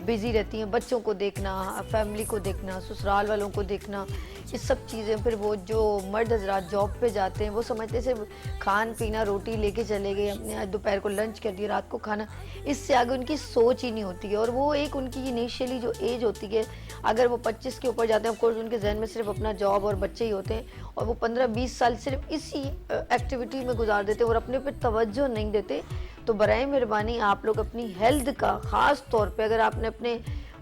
बिज़ी रहती हैं, बच्चों को देखना, फैमिली को देखना, ससुराल वालों को देखना, ये सब चीज़ें, फिर वो जो मर्द हजरात जॉब पे जाते हैं वो समझते सिर्फ खान पीना रोटी लेके चले गए, अपने आज दोपहर को लंच कर दिया, रात को खाना, इससे आगे उनकी सोच ही नहीं होती है। और वो एक उनकी इनिशियली जो एज होती है, अगर वो 25 के ऊपर जाते हैं, ऑफकोर्स उनके जहन में सिर्फ अपना जॉब और बच्चे ही होते हैं, और वो 15-20 साल सिर्फ इसी एक्टिविटी में गुजार देते हैं और अपने पे तवज्जो नहीं देते। तो बराए मेहरबानी आप लोग अपनी हेल्थ का ख़ास तौर पे, अगर आपने अपने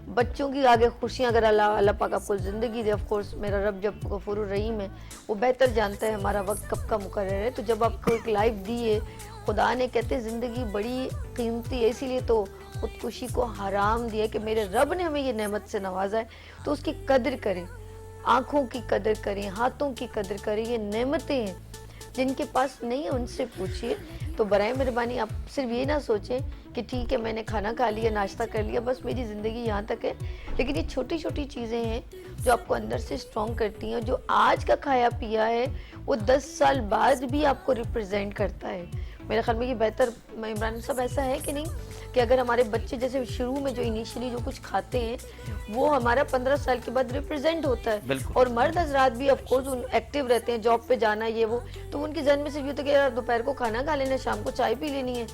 बच्चों की आगे खुशियाँ अगर अल्लाह अल्लाह पाक आपको ज़िंदगी दे, ऑफ कोर्स मेरा रब जब गफूरुर रहीम है, वो बेहतर जानता है हमारा वक्त कब का मुकर्रर है। तो जब आपको एक लाइफ दी है खुदा ने, कहते हैं ज़िंदगी बड़ी कीमती है, इसीलिए तो खुदकुशी को हराम दिया कि मेरे रब ने हमें ये नेमत से नवाजा है, तो उसकी कदर करें, आँखों की कदर करें, हाथों की कदर करें। ये नेमतें हैं, जिनके पास नहीं है उनसे पूछिए। तो बराए मेहरबानी आप सिर्फ ये ना सोचें कि ठीक है मैंने खाना खा लिया, नाश्ता कर लिया, बस मेरी ज़िंदगी यहाँ तक है। लेकिन ये छोटी छोटी चीज़ें हैं जो आपको अंदर से स्ट्रॉन्ग करती हैं। जो आज का खाया पिया है वो 10 साल बाद भी आपको रिप्रेजेंट करता है। मेरे ख्याल में ये बेहतर, इमरान साहब ऐसा है कि नहीं, कि अगर हमारे बच्चे जैसे शुरू में जो इनिशियली जो कुछ खाते हैं वो हमारा 15 साल के बाद रिप्रेजेंट होता है। और मर्द हजरात भी ऑफ कोर्स एक्टिव रहते हैं, जॉब पे जाना ये वो, तो उनके जहन में सिर्फ ये होता है कि यार दोपहर को खाना खा लेना, शाम को चाय पी लेनी है,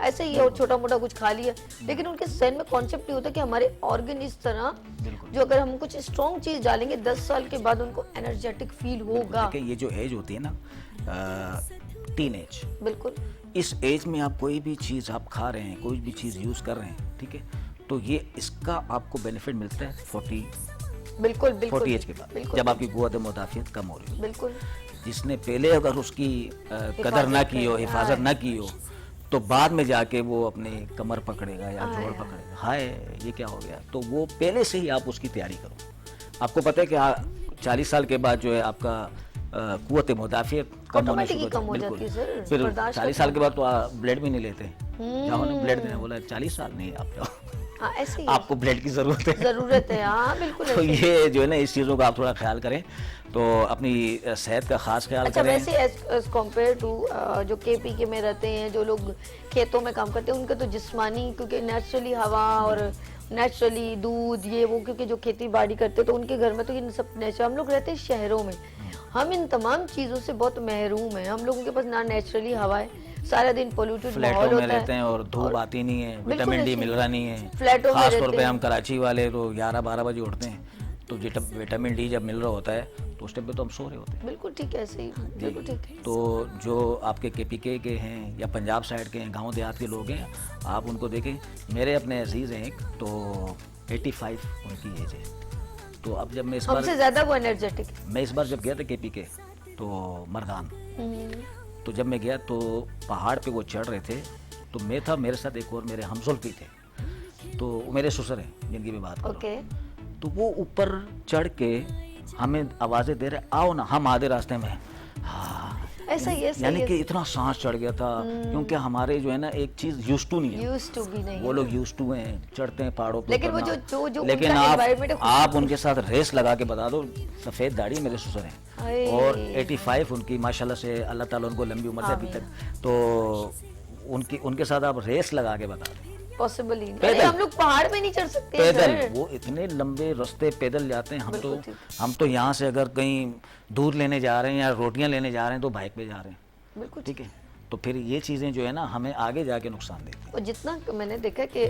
ऐसे ही और छोटा मोटा कुछ खा लिया। लेकिन उनके जहन में कॉन्सेप्ट ये होता है कि हमारे ऑर्गन इस तरह, जो अगर हम कुछ स्ट्रॉन्ग चीज डालेंगे 10 साल के बाद उनको एनर्जेटिक फील होगा। ये जो एज होती है ना, टीन एज, बिल्कुल इस एज में आप कोई भी चीज़ आप खा रहे हैं, कोई भी चीज़ यूज़ कर रहे हैं, ठीक है, तो ये इसका आपको बेनिफिट मिलता है 40 एज के बाद, जब आपकी कुव्वत मुदाफ़ियत कम हो रही हो। बिल्कुल। जिसने पहले अगर उसकी कदर ना की हो, हिफाजत ना की हो, तो बाद में जाके वो अपने कमर पकड़ेगा या जोड़ पकड़ेगा, हाय ये क्या हो गया। तो वो पहले से ही आप उसकी तैयारी करो। आपको पता है कि 40 साल के बाद जो है आपका कुव्वत मुदाफ़ियत कम होनी शुरू हो जाती है। फिर 40 साल के बाद तो ब्लड भी नहीं लेते, जाओ ना ब्लड देने, बोला 40 साल नहीं आप जाओ, ऐसे ही आपको ब्लड की जरूरत है। हाँ बिल्कुल। तो ये जो है ना, इस चीज़ों का आप थोड़ा ख्याल करें, तो अपनी सेहत का खास ख्याल अच्छा, करें। वैसे एज कम्पेयर टू जो KPK में रहते हैं, जो लोग खेतों में काम करते हैं, उनके तो जिस्मानी, क्योंकि नेचुरली हवा और नेचुरली दूध ये वो, क्योंकि जो खेती बाड़ी करते हैं तो उनके घर में तो ये सब नेचुरल। हम लोग रहते हैं शहरों में, हम इन तमाम चीज़ों से बहुत महरूम हैं। हम लोगों के पास ना नेचुरली हवा है, सारा दिन पोल्यूटेड माहौल होता है, रहते हैं और धूप आती नहीं है, विटामिन डी मिल रहा नहीं है। फ्लैटों में खास तौर पे हम कराची वाले तो 11-12 बजे उठते हैं, तो विटामिन डी जब मिल रहा होता है तो उस टाइम पे तो हम सो रहे होते हैं। बिल्कुल ठीक है, ऐसे ही बिल्कुल ठीक है। तो जो आपके KPK के हैं या पंजाब साइड के हैं, गांव देहात के लोग हैं, आप उनको देखें। मेरे अपने अजीज़ हैं एक, तो 85 उनकी एज है। तो अब जब मैं हमसे ज़्यादा वो एनर्जेटिक है। मैं इस बार जब गया था KPK तो मर्दान, तो जब मैं गया तो पहाड़ पे वो चढ़ रहे थे, तो मैं था, मेरे साथ एक और मेरे हमसुल्फी थे, तो वो मेरे ससुर हैं जिनकी भी बात करो। तो वो ऊपर चढ़ के हमें आवाज़ें दे रहे, आओ ना, हम आधे रास्ते में, हाँ ऐसा ही है, यानी कि इतना सांस चढ़ गया था, क्योंकि हमारे जो है ना एक चीज यूज्ड टू नहीं है, यूज्ड टू भी नहीं, वो लोग यूज्ड टू हैं, चढ़ते हैं पहाड़ों पे। लेकिन वो जो लेकिन आप उनके साथ रेस लगा के बता दो, सफेद दाढ़ी मेरे ससुर हैं और 85 उनकी, माशाल्लाह से अल्लाह ताला उनको लंबी उम्र दे अभी तक, तो उनके साथ आप रेस लगा के बता दें, पॉसिबल ही नहीं। हम लोग पहाड़ पे नहीं चढ़ सकते पैदल, वो इतने लंबे रास्ते पैदल जाते हैं। हम तो यहाँ से अगर कहीं दूध लेने जा रहे हैं या रोटियां लेने जा रहे हैं तो बाइक पे जा रहे हैं, बिल्कुल ठीक है। तो फिर ये चीज़ें जो है ना हमें आगे जाके नुकसान देती हैं। और जितना मैंने देखा कि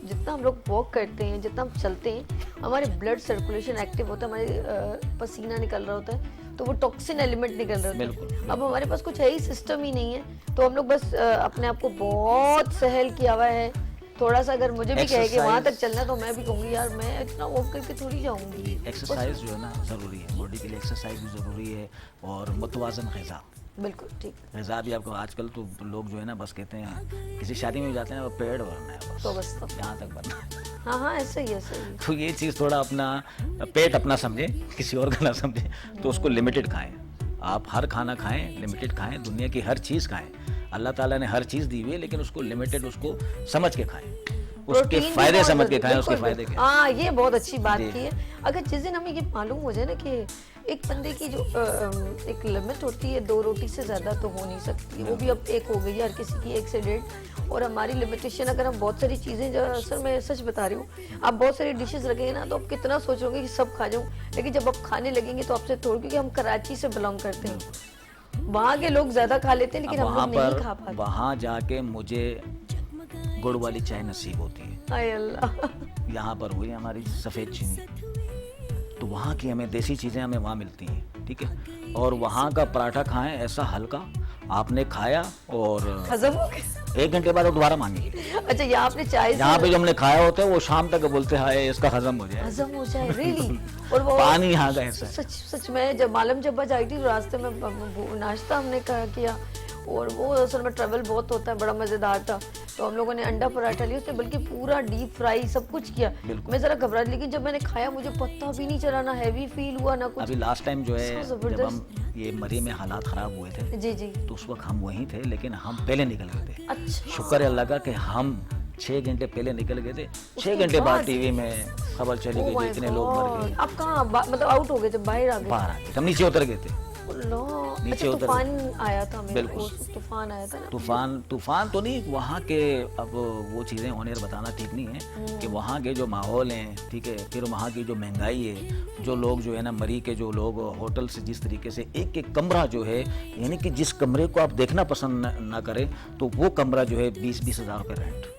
जितना हम लोग वॉक करते हैं, जितना हम चलते हैं, हमारे ब्लड सर्कुलेशन एक्टिव होता है, हमारे पसीना निकल रहा होता है, तो वो टॉक्सिन एलिमेंट निकल रहे होते हैं। अब हमारे पास कुछ है ही सिस्टम ही नहीं है, तो हम लोग बस अपने आप को बहुत सहल किया हुआ है। थोड़ा सा अगर मुझे भी कहे कि वहाँ तक चलना, तो मैं भी कहूँगी यार मैं इतना वॉक करके थोड़ी जाऊँगी। एक्सरसाइज जो है ना ज़रूरी है, बॉडी के लिए एक्सरसाइज भी ज़रूरी है, और मुतवाज़न ग़िज़ा, बिल्कुल ठीक। ग़िज़ा भी आपको, आजकल तो लोग जो है ना बस कहते हैं, किसी शादी में भी जाते हैं और पेड़ भरना है बस, तो बस यहाँ तक भरना है। हाँ ऐसे ही ऐसे ही। तो ये चीज़ थोड़ा अपना पेट अपना समझे, किसी और का ना समझे, तो उसको लिमिटेड खाएं। आप हर खाना खाएं, लिमिटेड खाएं, दुनिया की हर चीज़ खाएं। अल्लाह ताला ने हर चीज़ दी हुई है, लेकिन उसको लिमिटेड, उसको समझ के खाएं, उसके फायदे समझ के खाएं, उसके फायदे के। हाँ ये बहुत अच्छी बात की है। अगर जिस दिन हमें ये मालूम हो जाए ना कि एक बंदे की जो एक लिमिट होती है, 2 रोटी से ज़्यादा तो हो नहीं सकती, वो भी अब 1 हो गई है, हर किसी की 1 से 1.5। और हमारी लिमिटेशन, अगर हम बहुत सारी चीज़ें, जो सर मैं सच बता रही हूँ, आप बहुत सारी डिशेस रखेंगे ना तो आप कितना सोच रहे कि सब खा जाऊँ, लेकिन जब आप खाने लगेंगे तो आपसे थोड़ा, क्योंकि हम कराची से बिलोंग करते हैं, वहाँ के लोग ज़्यादा खा लेते हैं, लेकिन हम लोग नहीं खा पाते। वहाँ जाके मुझे गुड़ वाली चाय नसीब होती है, हाय अल्लाह। यहाँ पर हुई हमारी सफ़ेद चीनी, तो वहाँ की हमें देसी चीज़ें हमें वहाँ मिलती हैं, ठीक है। और वहाँ का पराठा खाएं ऐसा हल्का, आपने खाया और हजम हो गया। 1 घंटे बाद वो दोबारा मांगेंगे। अच्छा, यहाँ आपने चाय से यहाँ पे जो हमने खाया होता है वो शाम तक बोलते हैं इसका हजम हो जाए, हजम हो जाए, रियली। और वो पानी यहाँ का ऐसा है। सच सच में जब मालम जब्बा जाई थी, रास्ते में नाश्ता हमने किया, और वो असल में ट्रैवल बहुत होता है, बड़ा मज़ेदार था। तो हम लोगों ने अंडा पराठा लिया, उसमें बल्कि पूरा डीप फ्राई सब कुछ किया। मैं ज़रा घबरा, लेकिन जब मैंने खाया मुझे पता भी नहीं चला, ना हैवी फील हुआ ना कुछ। अभी लास्ट टाइम जो है इतना जब जबरदस्त। हम ये मरी में हालात ख़राब हुए थे जी जी। तो उस वक्त हम वहीं थे, लेकिन हम पहले निकल गए थे। अच्छा, शुक्र है अल्लाह का कि हम 6 घंटे पहले निकल गए थे। 6 उसके घंटे बाद बाद? टीवी में खबर चली Oh गई my कि इतने लोग मर गए। God! आप कहाँ मतलब आउट हो गए थे, बाहर आ गए? बाहर आ गए, हम नीचे उतर गए थे। अल्लाह, नीचे अच्छा उतर तूफान आया था मेरे बिल्कुल। को, तूफान आया था ना। तूफान तो नहीं, वहाँ के अब वो चीज़ें ऑन एयर बताना ठीक नहीं है कि वहाँ के जो माहौल हैं, ठीक है, फिर वहाँ की जो महंगाई है, जो लोग जो है ना मरी के जो लोग होटल से जिस तरीके से एक एक कमरा जो है, यानी कि जिस कमरे को आप देखना पसंद ना करें तो वो कमरा जो है 20-20 हज़ार रुपये रेंट,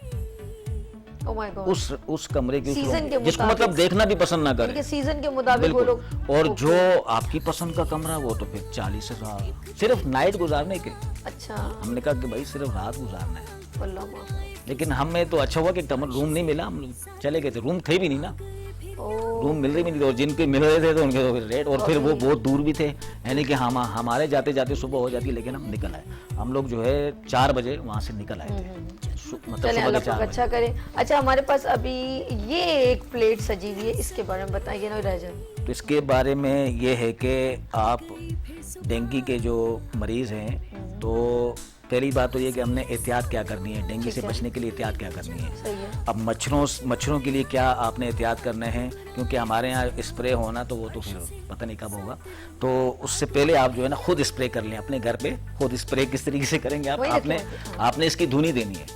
Oh my God! उस कमरे की सीजन के जिसको मुताबिक। मतलब देखना भी पसंद ना करें। इनके सीजन के मुताबिक वो बिल्कुल। लोग। और ओके। जो आपकी पसंद का कमरा वो तो फिर 40 हज़ार सिर्फ नाइट गुजारने के। अच्छा, हमने कहा कि भाई सिर्फ रात गुजारना है, अल्लाह माफ़। लेकिन हमें तो अच्छा हुआ कि रूम नहीं मिला, हम चले गए थे, रूम थे भी नहीं ना, ओह, रूम मिल रही भी नहीं थी, और जिनके मिल रहे थे तो उनके तो फिर रेट, और फिर वो बहुत दूर भी थे, यानी कि हमारे जाते जाते सुबह हो जाती, लेकिन हम निकल आए। हम लोग जो है 4 बजे वहाँ से निकल आए थे, मतलब चलें, सुबह अल्लाह के पाक 4 अच्छा बजे। करे। अच्छा, हमारे पास अभी ये एक प्लेट सजी हुई है, इसके बारे में बताइए ना राजा। तो इसके बारे में ये है कि आप डेंगू के जो मरीज़ हैं, तो पहली बात तो ये कि हमने एहतियात क्या करनी है, डेंगू से ठीक है। बचने के लिए एहतियात क्या करनी है। सही है। अब मच्छरों के लिए क्या आपने एहतियात करने हैं, क्योंकि हमारे यहाँ स्प्रे होना तो वो तो फिर पता नहीं कब होगा, तो उससे पहले आप जो है ना खुद स्प्रे कर लें अपने घर पे। खुद स्प्रे किस तरीके से करेंगे आप, वही आपने रखें। आपने इसकी धुनी देनी है।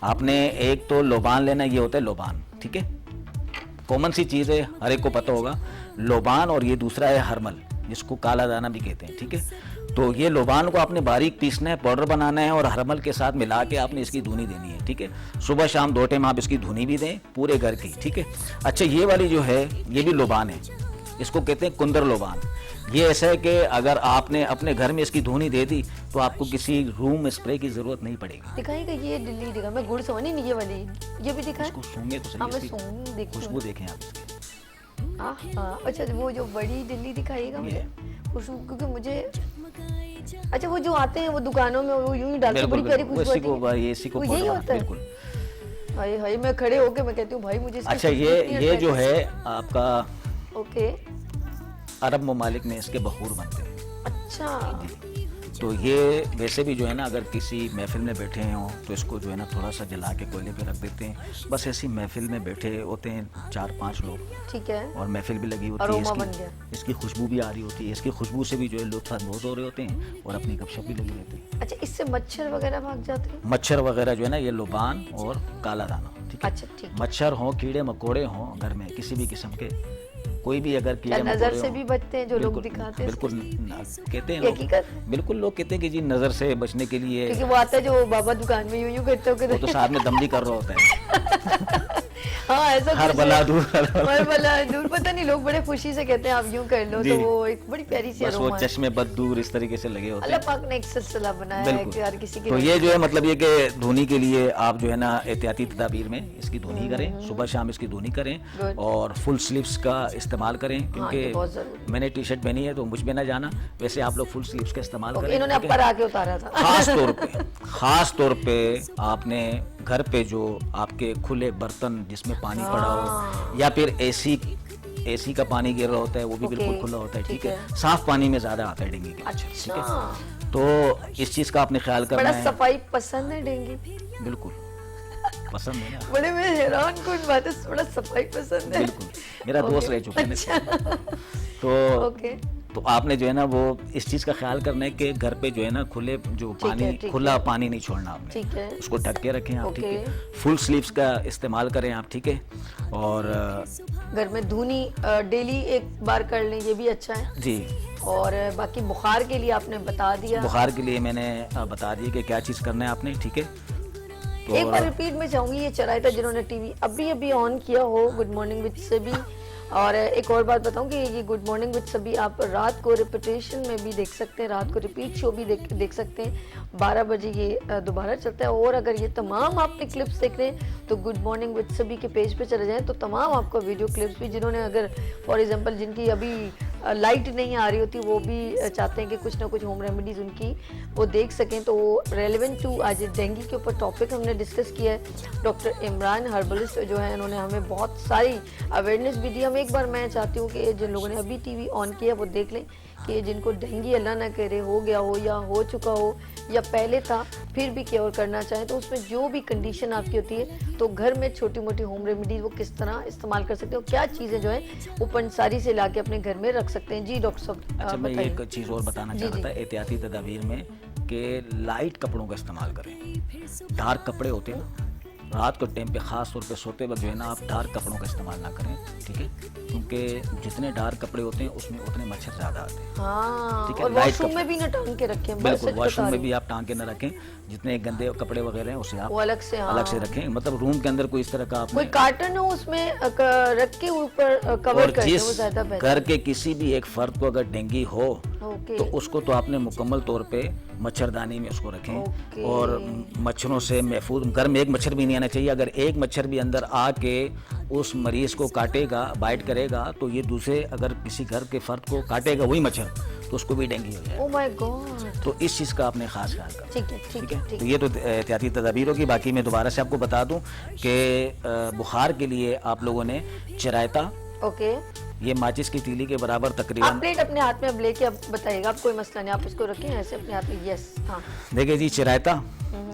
आपने एक तो लोबान लेना, ये होता है लोबान, ठीक है, कॉमन सी चीज़ है, हर एक को पता होगा लोबान, और ये दूसरा है हरमल, जिसको काला दाना भी कहते हैं, ठीक है। तो ये लोबान को आपने बारीक पीसना है, पाउडर बनाना है, और हरमल के साथ मिला के आपने इसकी धुनी देनी है, ठीक है। सुबह शाम 2 टाइम आप इसकी धुनी भी दें पूरे घर की, ठीक है। अच्छा, ये वाली जो है ये भी लोबान है, इसको कहते हैं कुंदर लोबान। ये ऐसा है कि अगर आपने अपने घर में इसकी धुनी दे दी तो आपको किसी रूम स्प्रे की जरूरत नहीं पड़ेगी। दिखाएगा ये दिल्ली दिखा, मैं गुड़ सोनी नहीं, ये वाली, ये भी दिखाए। इसको सूंघे तो हाँ, सही, मैं इसकी सूंघ देखती खुशबू हूँ। देखें आप इसकी। हाँ, अच्छा, वो जो बड़ी दिल्ली दिखाइएगा मुझे खुशबू, क्योंकि मुझे अच्छा वो जो आते हैं वो दुकानों में वो यूं ही डालते हैं, बड़ी प्यारी खुशबू आती है। इसी को वो यही powder होता है? बिल्कुल। हाय हाय, मैं खड़े होके मैं कहती हूँ भाई मुझे इसकी अच्छा, खुशबू इतनी ये जो attract- है आपका ओके, अरब ममालिक में इसके बखूर बनते हैं। अच्छा, तो ये वैसे भी जो है ना, अगर किसी महफिल में बैठे हों तो इसको जो है ना थोड़ा सा जला के कोयले पे रख देते हैं, बस ऐसी महफिल में बैठे होते हैं 4-5 लोग, ठीक है। और महफिल भी लगी होती है, अरोमा बन गया। इसकी खुशबू भी आ रही होती है, इसकी खुशबू से भी जो है लोग अंदोज हो रहे होते हैं और अपनी गपशप भी लगी रहती है। अच्छा, इससे मच्छर वगैरह भाग जाते हैं? मच्छर वगैरह जो है ना, ये लोबान और काला दाना, ठीक है। अच्छा, ठीक। मच्छर हो, कीड़े मकोड़े हों घर में किसी भी किस्म के, कोई भी अगर क्या कीड़े नजर मकोड़े से हों, भी बचते हैं जो लोग बिल्कुल, दिखाते हैं? बिल्कुल कहते हैं ये लोग, हकीकत? बिल्कुल लोग कहते हैं कि जी नज़र से बचने के लिए, क्योंकि वो आता है जो बाबा दुकान में यूं यूं करते हो वो तो साथ में दम भी कर रहा होता है। हाँ, ऐसा हर कुछ बला है। दूर, हर बला हर बला दूर, पता नहीं लोग बड़े खुशी से कहते हैं आप यूं कर लो, जी। तो वो एक बड़ी प्यारी सी बस वो अरोमा है। चश्मे बद दूर इस तरीके से लगे होते अल्लाह हैं। पाक ने एक सिलसिला बनाया है कि हर किसी बिल्कुल। की तो ये जो है मतलब ये कि धुनी के लिए आप जो है ना एहतियाती तदाबीर में इसकी धुनी करें, सुबह शाम इसकी धुनी करें, Good. और फुल स्लीव्स का इस्तेमाल करें, ये बहुत क्योंकि जरूरी। मैंने टी शर्ट पहनी है तो मुझ में ना जाना, वैसे आप लोग फुल स्लीव्स का इस्तेमाल ओके, करें। इन्होंने ठीक है? अपर आके उतारा था। खास तौर पे आपने घर पे जो आपके खुले बर्तन जिसमें पानी पड़ा हो, या फिर एसी का पानी गिर रहा होता है, वो भी ओके, बिल्कुल खुला होता है, ठीक ठीक है। साफ पानी में ज्यादा आता है डेंगू के मच्छर, ठीक है। अच्छा, तो इस चीज का आपने ख्याल करना बड़ा है। सफाई पसंद है डेंगू। बिल्कुल पसंद है ना, बड़े मैं हैरान कुछ बात है, बड़ा सफाई पसंद है। बिल्कुल मेरा दोस्त रह चुका है अच्छा, तो ओके, तो आपने जो है ना वो इस चीज का ख्याल करना है कि घर पे जो है ना खुले जो पानी, ठीक खुला है। पानी नहीं छोड़ना आपने, ठीक है। उसको ढक के रखें आप, ठीक ओके। है। फुल स्लीव्स का इस्तेमाल करें आप, ठीक है। और घर में धुनी डेली एक बार कर लें, ये भी अच्छा है। जी, और बाकी बुखार के लिए आपने बता दिया। बुखार के लिए मैंने बता दिया कि क्या चीज़ करना है आपने, ठीक है। तो एक बार रिपीट में चाहूंगी, ये चलाया था जिन्होंने टीवी अभी अभी ऑन किया हो, गुड मॉर्निंग विद सभी, और एक और बात बताऊं कि ये गुड मॉर्निंग विद सभी आप रात को रिपीटेशन में भी देख सकते हैं, रात को रिपीट शो भी देख सकते हैं। 12 बजे ये दोबारा चलता है। और अगर ये तमाम आपने क्लिप्स देख रहे हैं तो गुड मॉर्निंग विद सभी के पेज पे चले जाएं तो तमाम आपको वीडियो क्लिप्स भी, जिन्होंने अगर फॉर एग्जांपल जिनकी अभी लाइट नहीं आ रही होती वो भी चाहते हैं कि कुछ ना कुछ होम रेमेडीज़ उनकी वो देख सकें, तो वो रेलेवेंट टू आज डेंगू के ऊपर टॉपिक हमने डिस्कस किया है। डॉक्टर इमरान हर्बलिस्ट जो है उन्होंने हमें बहुत सारी अवेयरनेस भी दी। हम एक बार मैं चाहती हूँ कि जिन लोगों ने अभी टीवी ऑन किया वो देख लें कि जिनको डेंगू अल्लाह ना करे हो गया हो या हो चुका हो या पहले था फिर भी क्योर करना चाहें तो उसमें जो भी कंडीशन आपकी होती है तो घर में छोटी मोटी होम रेमेडीज वो किस तरह इस्तेमाल कर सकते हो, क्या चीज़ें जो है वो पंसारी से ला के अपने घर में रख सकते हैं। जी डॉक्टर साहब अच्छा, मैं बताइए। एक चीज़ और बताना जी, चाहता जी। था एहतियाती तदाबीर में कि लाइट कपड़ों का इस्तेमाल करें। डार्क कपड़े होते हैं ना, रात के टाइम पे ख़ास तौर पे सोते वक्त जो है ना आप डार्क कपड़ों का इस्तेमाल ना करें, ठीक है, क्योंकि जितने डार्क कपड़े होते हैं उसमें उतने मच्छर ज़्यादा आते हैं। हाँ, ठीक है, और लाइट वॉशरूम कपड़े। में भी ना टांग के रखें। बिल्कुल, वॉशरूम में भी आप टांग के न रखें, जितने गंदे कपड़े वगैरह हैं उसे आप वो अलग से, हाँ। अलग से रखें। मतलब रूम के अंदर कोई इस तरह का कोई आपने कार्टन हो उसमें रख के ऊपर कवर और कर दे, वो जिस ज्यादा बेहतर। घर के किसी भी एक फर्द को अगर डेंगू हो ओके तो उसको तो आपने मुकम्मल तौर पे मच्छरदानी में उसको रखें ओके। और मच्छरों से महफूज। घर में एक मच्छर भी नहीं आना चाहिए। अगर एक मच्छर भी अंदर आके उस मरीज को काटेगा, बाइट करेगा, तो ये दूसरे अगर किसी घर के फर्द को काटेगा वही मच्छर तो उसको भी डेंगू हो जाएगा। Oh my God. तो इस चीज़ का आपने खास ख्याल रखना। ठीक है, ठीक है, ठीक तो है। ये तो एहतियाती तदाबीर होगी। बाकी मैं दोबारा से आपको बता दूं कि बुखार के लिए आप लोगों ने चिरायता, ओके, ये माचिस की तीली के बराबर आप तकरीबन। प्लेट अपने हाथ में अब लेके अब बताइएगा, आप कोई मसला नहीं, आप इसको रखें ऐसे अपने हाथ में। यस, हाँ, देखिए जी, चिरायता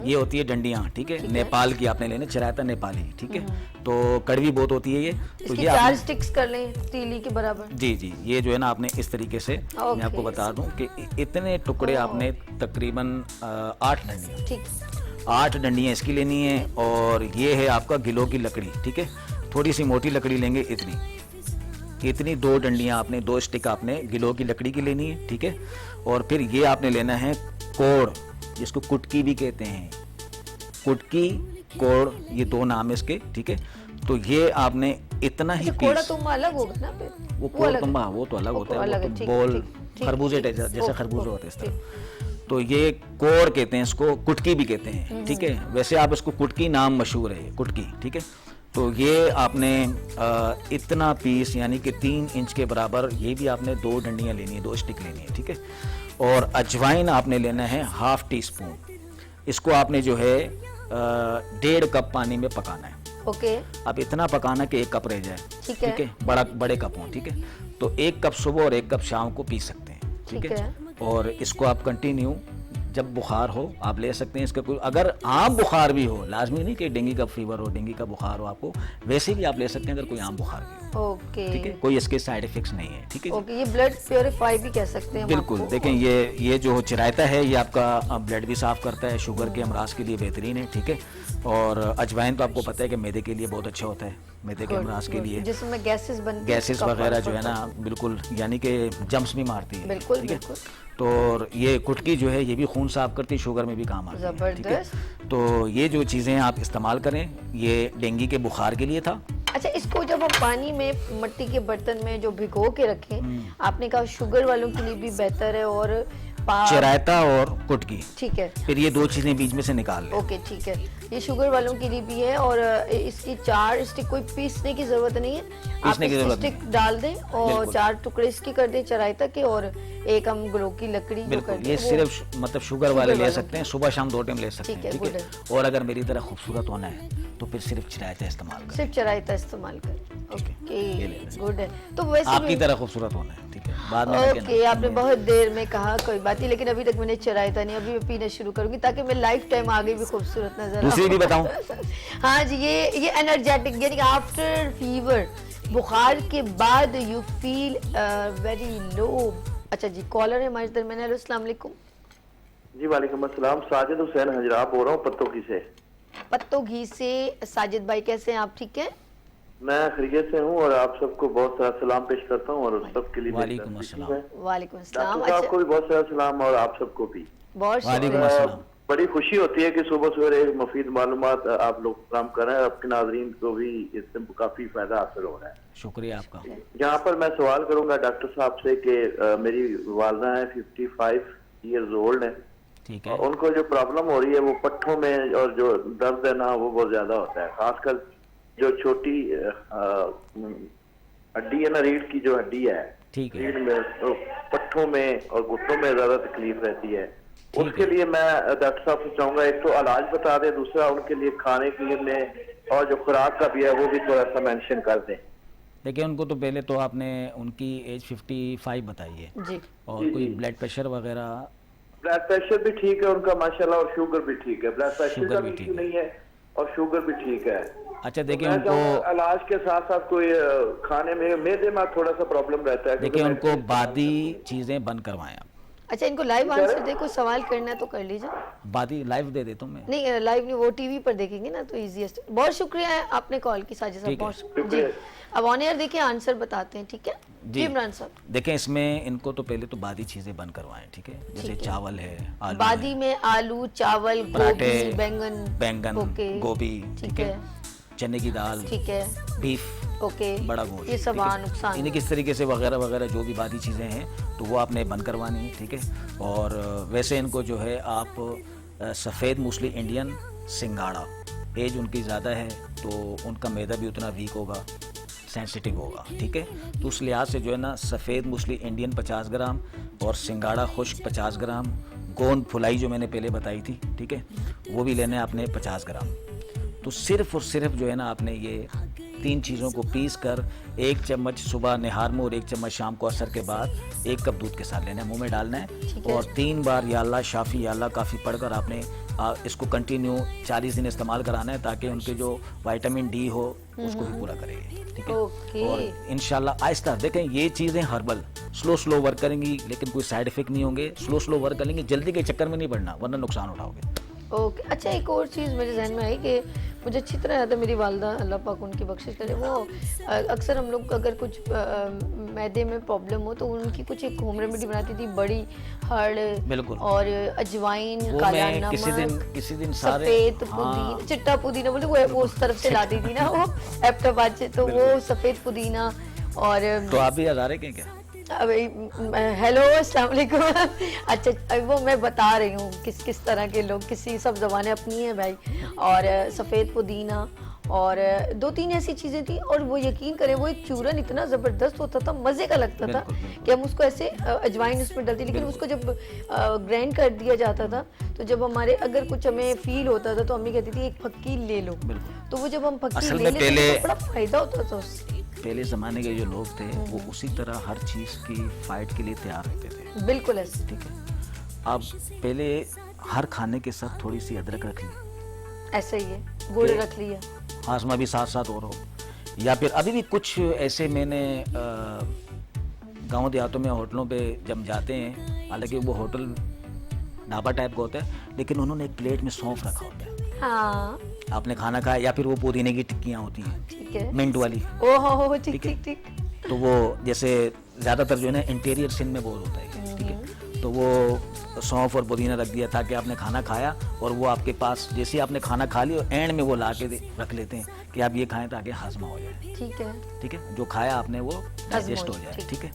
ये होती है डंडियाँ, ठीक है, नेपाल की आपने लेने, चिरायता नेपाली, ठीक है, तो कड़वी बहुत होती है ये। तो इसकी ये 4 आपने, स्टिक्स कर लें तीली के बराबर। जी जी, ये जो है ना आपने इस तरीके से, मैं आपको बता दूं कि इतने टुकड़े आपने तकरीबन 8 डंडियाँ, ठीक, 8 डंडियाँ इसकी लेनी है। और ये है आपका गिलों की लकड़ी, ठीक है, थोड़ी सी मोटी लकड़ी लेंगे, इतनी 2 डंडियाँ आपने, 2 स्टिक आपने गिलों की लकड़ी की लेनी है, ठीक है। और फिर ये आपने लेना है कोड़, जिसको कुटकी भी कहते हैं, कुटकी, कोड़, ये 2 नाम है इसके, ठीक है। तो ये आपने इतना ही अच्छा, कोड़ा पीस, तुम अलग होगा ना फिर? वो अलग कोड़ है। तुम्बा वो तो अलग होता है, अलग वो है, तो ठीक, बोल ठीक, ठीक, खरबूजे ठीक, जैसे ओके, खरबूजे होते हैं इस तरह। ठीक। तो ये कोड़ कहते हैं इसको, कुटकी भी कहते हैं, ठीक है। वैसे आप इसको कुटकी नाम मशहूर है, कुटकी, ठीक है। तो ये आपने इतना पीस यानी कि 3 इंच के बराबर, ये भी आपने 2 डंडियाँ लेनी है, 2 स्टिक लेनी है, ठीक है। और अजवाइन आपने लेना है 1/2 टीस्पून। इसको आपने जो है 1.5 कप पानी में पकाना है। ओके, अब इतना पकाना कि 1 कप रह जाए, ठीक है। बड़े कप हों, ठीक है। तो 1 कप सुबह और 1 कप शाम को पी सकते हैं, ठीक ठीक है। और इसको आप कंटिन्यू, जब बुखार हो आप ले सकते हैं। इसका कोई अगर आम बुखार भी हो, लाजमी नहीं कि डेंगू का फीवर हो, डेंगू का बुखार हो आपको, वैसे भी आप ले सकते हैं अगर कोई आम बुखार भी हो, ओके, ठीक है। कोई इसके साइड इफेक्ट्स नहीं है, ठीक है जी। ओके। ये ब्लड प्योरीफाई भी कह सकते हैं हम बिल्कुल, आपको। देखें ये जो चिरायता है ये आपका ब्लड भी साफ करता है, शुगर के अमराज के लिए बेहतरीन है, ठीक है। और अजवाइन तो आपको पता है कि मैदे के लिए बहुत अच्छा होता है, मैदे के अमराज के लिए, जिसमें गैसेस बनती हैं, गैसेस उसका वगैरह फर्क जो है ना, बिल्कुल, यानी कि जम्स भी मारती है, बिल्कुल, ठीक है। बिल्कुल। तो ये कुटकी जो है ये भी खून साफ करती है, शुगर में भी काम आती है, ठीक है। जबरदस्त। तो ये जो चीज़ें आप इस्तेमाल करें, ये डेंगू के बुखार के लिए था। अच्छा, इसको जब हम पानी में मिट्टी के बर्तन में जो भिगो के रखें, आपने कहा शुगर वालों के लिए भी बेहतर है और चिरायता और कुटकी, ठीक है, फिर ये 2 चीज़ें बीच में से निकाल लें। ओके, ठीक है। ये शुगर वालों के लिए भी है और इसकी 4 स्टिक, कोई पीसने की जरूरत नहीं है, आप पीसने की इसकी जरूरत स्टिक डाल दें और बिल्कुल। 4 टुकड़े इसकी कर दें चिरायता के और 1 हम ग्लो की लकड़ी जो कर बिल्कुल, दें ये वो- सिर्फ मतलब शुगर वाले ले वालों सकते हैं, सुबह शाम 2 टाइम ले सकते ठीक हैं, है, ठीक है। good और अगर मेरी तरह खूबसूरत होना है तो फिर सिर्फ चिरायता इस्तेमाल करें, सिर्फ चिरायता इस्तेमाल कर। ये ले लें। ओके, गुड है। तो वैसे आपकी भी तरह खूबसूरत होना है, ठीक है। बाद में मैं ओके, आपने बहुत देर में कहा, कोई बात नहीं, लेकिन अभी तक मैंने चिरायता नहीं, अभी मैं पीना शुरू करूंगी ताकि मैं लाइफ टाइम आगे भी खूबसूरत नजर आऊं। दूसरी भी बताऊं? हाँ जी, ये एनर्जेटिक, यानी आफ्टर फीवर, बुखार के बाद यू फील वेरी लो। अच्छा जी, कॉलर है हमारे दरमियान। हेलो, अस्सलाम वालेकुम। जी वालेकुम अस्सलाम, साजिद हुसैन हजरा बोल रहा हूँ पत्तों की से। पत्तों घी से। साजिद भाई कैसे हैं आप, ठीक है? मैं खैरियत से हूँ और आप सबको बहुत सारा सलाम पेश करता हूँ और सबके लिए वालेकुम मेरी अस्सलाम। तस्वीर है। वालेकुम अस्सलाम। डॉक्टर साहब अच्छा, को भी बहुत सारा सलाम और आप सबको भी। बहुत वालेकुम शुक्रिया। अस्सलाम। बड़ी खुशी होती है कि सुबह सवेरे मुफीद मालूमात आप लोग काम कर रहे हैं, आपके नाजरीन को भी इससे काफी फायदा हासिल हो रहा है। शुक्रिया आपका। यहाँ पर मैं सवाल करूंगा डॉक्टर साहब से कि मेरी वालदा है 55 ईयर्स ओल्ड है, ठीक है। उनको जो प्रॉब्लम हो रही है वो पट्ठों में और जो दर्द है ना वो बहुत ज्यादा होता है, खासकर जो छोटी हड्डी है ना, रीढ़ की जो हड्डी है, ठीक है। रीढ़ में तो पट्ठों में और घुटनों में ज्यादा तकलीफ रहती है। उसके लिए मैं डॉक्टर साहब से चाहूंगा एक तो इलाज बता दें, दूसरा उनके लिए खाने पीने में और जो खुराक का भी है वो भी थोड़ा सा मेंशन कर दें। देखिए उनको तो पहले तो आपने उनकी एज 55 बताई है जी। और कोई ब्लड प्रेशर वगैरह? ब्लड प्रेशर भी ठीक है उनका माशाल्लाह, और शुगर भी ठीक है, ब्लड प्रेशर शुगर का भी भी ठीक इशू नहीं है और शुगर भी ठीक है। अच्छा देखिए मैं उनको, चाहूंगा इलाज के साथ साथ कोई खाने में मैदे में थोड़ा सा प्रॉब्लम रहता है। देखिए क्योंकि उनको बादी चीज़ें बंद करवाएं आप। अच्छा, इनको लाइव आंसर दे, कोई सवाल करना है तो कर लीजिए। बादी लाइव दे देता हूँ मैं। नहीं लाइव नहीं, वो टीवी पर देखेंगे ना तो इजीएस्ट। बहुत शुक्रिया है आपने कॉल की साजिद साहब, ठीक है। बहुत शुक्रिया जी। अब ऑन एयर देखिए आंसर बताते हैं, ठीक है जी इमरान साहब। देखें इसमें इनको तो पहले तो बादी चीज़ें बंद करवाएं, ठीक है। जैसे ठीक है। चावल है, आलू बादी है, में आलू, चावल, पराठे, गोभी, बैंगन, ओके, गोभी, ठीक है, चने की दाल, ठीक है, बीफ, ओके, बड़ा गोश्त, ये सब ठीक है? नुकसान इन्हीं किस तरीके से वगैरह वगैरह जो भी बादी चीज़ें हैं तो वो आपने बंद करवानी है, ठीक है। और वैसे इनको जो है आप सफ़ेद मूसली इंडियन सिंगाड़ा, एज उनकी ज़्यादा है तो उनका मैदा भी उतना वीक होगा, सेंसिटिव होगा, ठीक है। तो उस लिहाज से जो है ना सफ़ेद मूसली इंडियन 50 ग्राम और सिंगाड़ा खुश्क 50 ग्राम, गोंद फुलाई जो मैंने पहले बताई थी, ठीक है, वो भी लेने आपने 50 ग्राम। तो सिर्फ और सिर्फ जो है ना आपने ये 3 चीज़ों को पीस कर 1 चम्मच सुबह निहार में और 1 चम्मच शाम को असर के बाद 1 कप दूध के साथ लेना है, मुंह में डालना है और 3 बार या अल्लाह शाफ़ी या अल्लाह काफ़ी पढ़कर आपने इसको कंटिन्यू 40 दिन इस्तेमाल कराना है ताकि उनके जो विटामिन डी हो उसको भी पूरा करेगी, ठीक है। ओके। और इंशाल्लाह आहिस्ता देखें ये चीज़ें हर्बल स्लो वर्क करेंगी लेकिन कोई साइड इफेक्ट नहीं होंगे, स्लो वर्क करेंगे, जल्दी के चक्कर में नहीं पड़ना वरना नुकसान उठाओगे। ओके। अच्छा, एक और चीज़ मेरे जहन में आई कि मुझे अच्छी तरह याद है, मेरी वालदा अल्लाह पाक उनकी बख्शिश करे, वो अक्सर हम लोग अगर कुछ मैदे में प्रॉब्लम हो तो उनकी कुछ एक होम रेमेडी बनाती थी, बड़ी हर्ड बिल्कुल। और अजवाइन, वो काला मैं नमक, किसी दिन सारे सफेद पुदीना, चिट्टा पुदीना बोले वो उस तरफ से लाती थी ना वो एबटाबाद से, तो वो सफेद पुदीना और तो आप भी हज़ारे के क्या? हेलो अस्सलाम वालेकुम। अच्छा, वो मैं बता रही हूँ किस किस तरह के लोग, किसी सब ज़बानें अपनी हैं भाई। और सफ़ेद पुदीना और 2-3 ऐसी चीज़ें थी और वो यकीन करें वो एक चूरन इतना ज़बरदस्त होता था, मज़े का लगता था कि हम उसको ऐसे अजवाइन उसमें डालते, लेकिन उसको जब ग्राइंड कर दिया जाता था तो जब हमारे अगर कुछ हमें फील होता था तो अम्मी कहती थी एक फक्की ले लो, तो वो जब हम फक्की ले लेते तो बड़ा फ़ायदा होता था उससे। पहले ज़माने के जो लोग थे वो उसी तरह हर चीज़ की फाइट के लिए तैयार रहते थे, बिल्कुल ऐसे, ठीक है। अब पहले हर खाने के साथ थोड़ी सी अदरक रख ली, ऐसे ही है, गुड़ रख लिया, हाजमा भी साथ साथ और हो, या फिर अभी भी कुछ ऐसे मैंने गांव देहातों में होटलों पे जब जाते हैं, हालांकि वो होटल ढाबा टाइप का होता है लेकिन उन्होंने एक प्लेट में सौंफ रखा होता है, हाँ आपने खाना खाया, या फिर वो पुदीने की टिक्कियाँ होती हैं, ठीक है, मिंट वाली, ओहो ठीक ठीक ठीक, तो वो जैसे ज़्यादातर जो है ना इंटीरियर सिंध में बहुत होता है, ठीक है। तो वो सौंफ और पुदीना रख दिया था कि आपने खाना खाया और वो आपके पास जैसे आपने खाना खा लिया एंड में वो ला के रख लेते हैं कि आप ये खाएं ताकि हाजमा हो जाए, ठीक है, ठीक है, जो खाया आपने वो डाइजेस्ट हो जाए, ठीक है।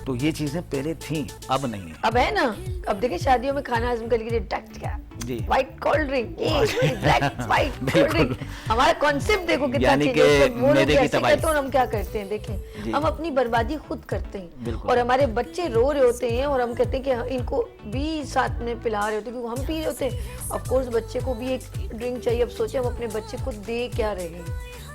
तो ये चीज़ें पहले थी, अब नहीं है। अब है ना, अब देखिए शादियों में खाना हजम करने के लिए डक्ट क्या जी, white cold drink, black white cold drink, हमारा कॉन्सेप्ट देखो कितना यानी चेंज कि है। वो लोग मैदे की ऐसे तबाही। करते हैं और हम क्या करते हैं, देखें हम अपनी बर्बादी खुद करते हैं बिल्कुल। और हमारे बच्चे रो रहे होते हैं और हम कहते हैं कि इनको भी साथ में पिला रहे होते हैं क्योंकि हम पी रहे होते हैं। ऑफ कोर्स बच्चे को भी एक ड्रिंक चाहिए। अब सोचे हम अपने बच्चे को दे क्या रहे हैं,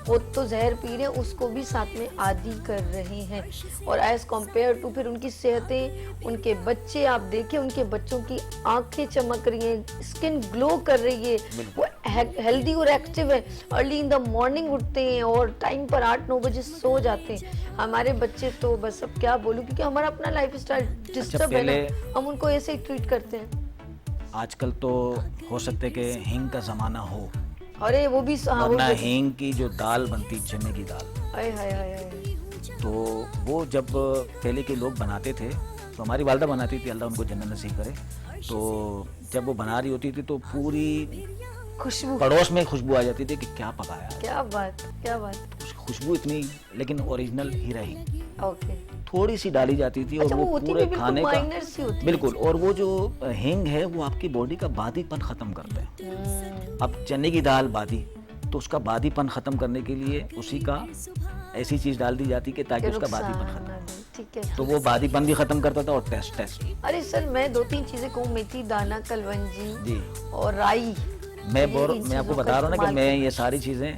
वो तो जहर पी रहे हैं, उसको भी साथ में आदी कर रहे हैं। और एज कम्पेयर टू फिर उनकी सेहतें, उनके बच्चे आप देखें, उनके बच्चों की आंखें चमक रही हैं, स्किन ग्लो कर रही है, वो हेल्दी और एक्टिव है, अर्ली इन द मॉर्निंग उठते हैं और टाइम पर 8-9 बजे सो जाते हैं। हमारे बच्चे तो बस अब क्या बोलूं, क्योंकि हमारा अपना लाइफ स्टाइल डिस्टर्ब है ना, हम उनको ऐसे ही ट्रीट करते हैं। आजकल तो हो सकता है कि हींग का ज़माना हो, अरे वो भी वरना हींग की जो दाल बनती, चने की दाल, हाय हाय हाय, तो वो जब पहले के लोग बनाते थे तो हमारी वालदा बनाती थी, अल्लाह उनको जन्नत नसीब करे। तो जब वो बना रही होती थी तो पूरी खुशबू, पड़ोस में खुशबू आ जाती थी कि क्या पकाया है। क्या बात, क्या बात। खुशबू इतनी, लेकिन ओरिजिनल हीरा ही ओके, थोड़ी सी डाली जाती थी और अच्छा, वो वो होती पूरे भी बिल्कुल खाने का माइनर सी होती है। बिल्कुल। और वो जो हींग है वो आपकी बॉडी का बादीपन खत्म करता है। अब चने की दाल बादी, तो उसका बादीपन खत्म करने के लिए उसी का ऐसी चीज डाल दी जाती कि ताकि उसका बादीपन खत्म। ठीक है। तो वो बादीपन भी खत्म करता था और टेस्ट। अरे सर, मैं 2-3 चीजें कहूँ, मेथी दाना, कलवंजी जी, और राई। मैं इन आपको चीज़ों बता का रहा हूँ ना कि इस्तेमाल मैं ये सारी चीजें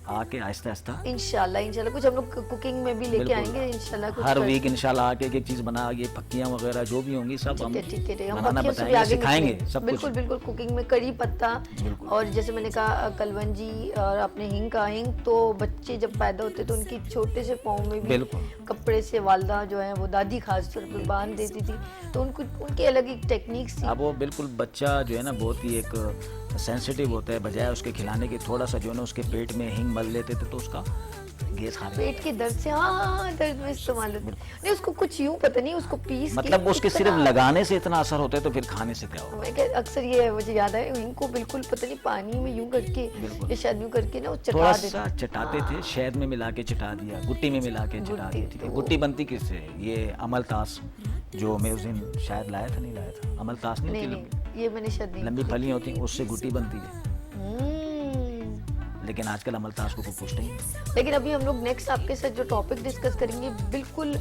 आके आहिस्ता आहिस्ता इंशाल्लाह कुछ हम लोग कुकिंग में भी लेके बिल्कुल। आएंगे इंशाल्लाह। कुछ हर कर- वीक इंशाल्लाह आके एक चीज बना, ये पक्कियां वगैरह जो भी होंगी सब हम ठीक है, हम बनाना पक्कियों से भी बताएंगे, आगे सिखाएंगे निकलेंगे। सब बिल्कुल कुछ। बिल्कुल, कुकिंग में कड़ी पत्ता बिल्कुल। और जैसे मैंने कहा कलवंजी और अपने हिंग का, हिंग तो बच्चे जब पैदा होते तो उनकी छोटे से पाँव में भी बिल्कुल। कपड़े से वालदा जो है वो दादी खास तौर पर बांध देती थी, तो उनको उनकी अलग एक टेक्निक्स थी। अब वो बिल्कुल बच्चा जो है ना बहुत ही एक सेंसिटिव होता है, बजाय उसके खिलाने के थोड़ा सा जो है ना उसके पेट में हींग मल लेते थे तो उसका गैस खाने पेट के दर्द से, हाँ, दर्द में इस्तेमाल होता है। नहीं, उसको कुछ यूं पता नहीं, उसको पीस के मतलब उसके इतना- सिर्फ लगाने से इतना असर होता है तो फिर खाने से क्या होगा। मैं क्या अक्सर ये मुझे याद है, इनको बिल्कुल पता नहीं पानी में यूं करके बिल्कुल। या शायद यूं करके ना वो थोड़ा चटा सा देते। चटाते थे, शहद में मिला के चटा दिया, गुट्टी में मिला के चटा गुट्टी, दी। ठीक है, तो- गुट्टी बनती किससे? ये अमलतास जो मैं उस दिन शायद लाया था, नहीं लाया था, अमलतास नहीं नहीं होती नहीं, ये मैंने शायद नहीं। लंबी फलियां होती हैं, उससे गुट्टी बनती है। हम्म। लेकिन आजकल अमलतास को कोई पूछते ही नहीं। लेकिन अभी हम लोग नेक्स्ट आपके साथ जो टॉपिक डिस्कस करेंगे, बिल्कुल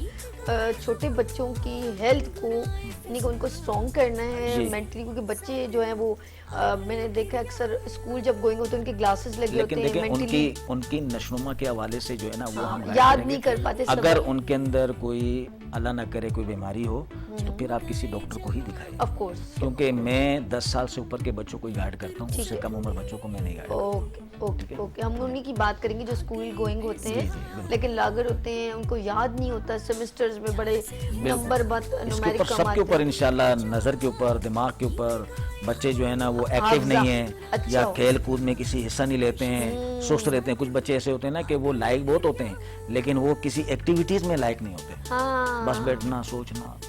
छोटे बच्चों की हेल्थ को, यानी कि उनको स्ट्रॉन्ग करना है जी। मेंटली, क्योंकि बच्चे जो हैं वो मैंने देखा अक्सर स्कूल जब गोइंग होते हैं उनके ग्लासेस लगे होते लेकिन हैं देखिए mentally, उनकी नशनुमा के हवाले से जो है ना वो हम गाइड याद करेंगे। नहीं कर पाते सब। अगर उनके अंदर कोई अल्लाह ना करे कोई बीमारी हो तो फिर आप किसी डॉक्टर को ही दिखाएं, ऑफ कोर्स। क्योंकि मैं 10 साल से ऊपर के बच्चों को ही गाइड करता हूँ, ठीक उससे है। कम उम्र बच्चों को मैं नहीं गाइड करता। ओके ओके ओके, हम उन्हीं की बात करेंगे जो स्कूल गोइंग होते जी, हैं, जी, बिल्कुल। लेकिन लागर होते हैं, उनको याद नहीं होता, सेमेस्टर्स में बड़े नंबर बात इसके न्यूमेरिक ऊपर कम सबके आते ऊपर हैं। इंशाल्लाह, नज़र के ऊपर, दिमाग के ऊपर, बच्चे जो है ना वो एक्टिव हाफजा, नहीं है अच्छा या हो। खेल कूद में किसी हिस्सा नहीं लेते हैं, सुस्त रहते हैं। कुछ बच्चे ऐसे होते हैं ना कि वो लायक बहुत होते हैं लेकिन वो किसी एक्टिविटीज में लायक नहीं होते। हाँ, बस बैठना, सोचना,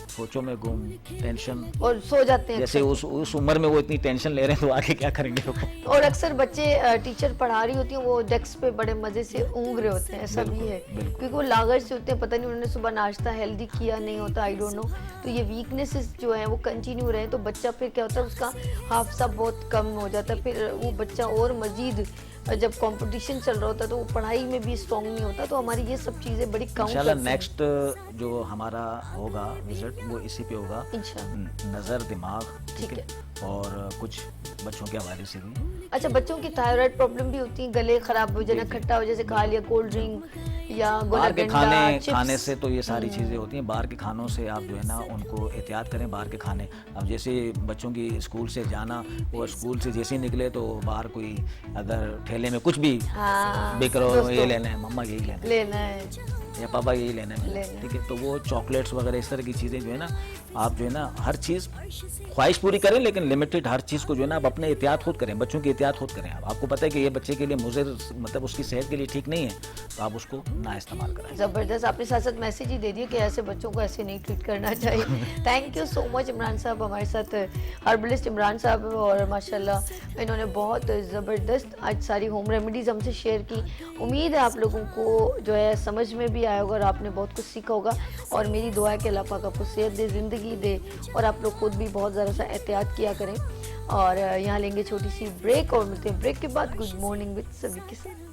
सोचों में गुम, टेंशन। और सो जाते हैं जैसे अक्सर। उस उम्र में वो इतनी टेंशन ले रहे हैं तो आगे क्या करेंगे वो? और अक्सर बच्चे टीचर पढ़ा रही होती हैं, वो डेस्क पे बड़े मजे से ऊँग रहे होते हैं, ऐसा भी बिल्कुल, है, बिल्कुल। क्योंकि वो लागर से होते हैं, पता नहीं उन्होंने सुबह नाश्ता हेल्दी किया नहीं होता, आई डोंट नो। तो ये वीकनेसेस जो है वो कंटिन्यू रहे तो बच्चा फिर क्या होता है, उसका हाफसा बहुत कम हो जाता है, फिर वो बच्चा और मजीद जब कंपटीशन चल रहा होता है तो वो पढ़ाई में भी स्ट्रॉन्ग नहीं होता। तो हमारी ये सब चीज़ें बड़ी काउंट इंशाल्लाह करती हैं। नेक्स्ट जो हमारा होगा विजिट वो इसी पे होगा, इंशाल्लाह। नज़र, दिमाग, ठीक ठीक है, और कुछ बच्चों के हवाले से भी। अच्छा, बच्चों की थायराइड प्रॉब्लम भी होती है, गले खराब हो जाना, जी, जी। खट्टा हो जैसे खा लिया, कोल्ड ड्रिंक या बाहर के गोलागंडा, खाने से तो ये सारी चीज़ें होती हैं। बाहर के खानों से आप जो है ना उनको एहतियात करें। बाहर के खाने, अब जैसे बच्चों की स्कूल से जाना, वो स्कूल से जैसे ही निकले तो बाहर कोई अगर ठेले में कुछ भी हाँ, बिक रहा हो, दोस्तों, ये लेना है, मम्मा यही लेना है, लेना है। या पापा यही लेना है, लेना है। ठीक है। तो वो चॉकलेट्स वगैरह इस तरह की चीज़ें जो है ना, आप जो है ना हर चीज़ ख्वाहिश पूरी करें लेकिन लिमिटेड, हर चीज़ को जो है ना आप अपने एहतियात खुद करें, बच्चों की एहतियात खुद करें। आपको पता है कि ये बच्चे के लिए मुज़र, मतलब उसकी सेहत के लिए ठीक नहीं है, तो आप उसको ना इस्तेमाल करें। जबरदस्त, आपने साथ साथ मैसेज ही दे दिया कि ऐसे बच्चों को ऐसे नहीं ट्रीट करना चाहिए। Thank you so much Imran साहब, हमारे साथ हर्बलिस्ट इमरान साहब, और माशाल्लाह इन्होंने बहुत ज़बरदस्त आज सारी होम रेमेडीज़ हमसे शेयर की। उम्मीद है आप लोगों को जो है समझ में भी आया होगा और आपने बहुत कुछ सीखा होगा, और मेरी दुआ है कि अल्लाह पाक आपको सेहत दे, ज़िंदगी दे, और आप लोग खुद भी बहुत ज़रा सा एहतियात किया करें। और यहाँ लेंगे छोटी सी ब्रेक और मिलते हैं ब्रेक के बाद गुड मॉर्निंग विद सभी के साथ।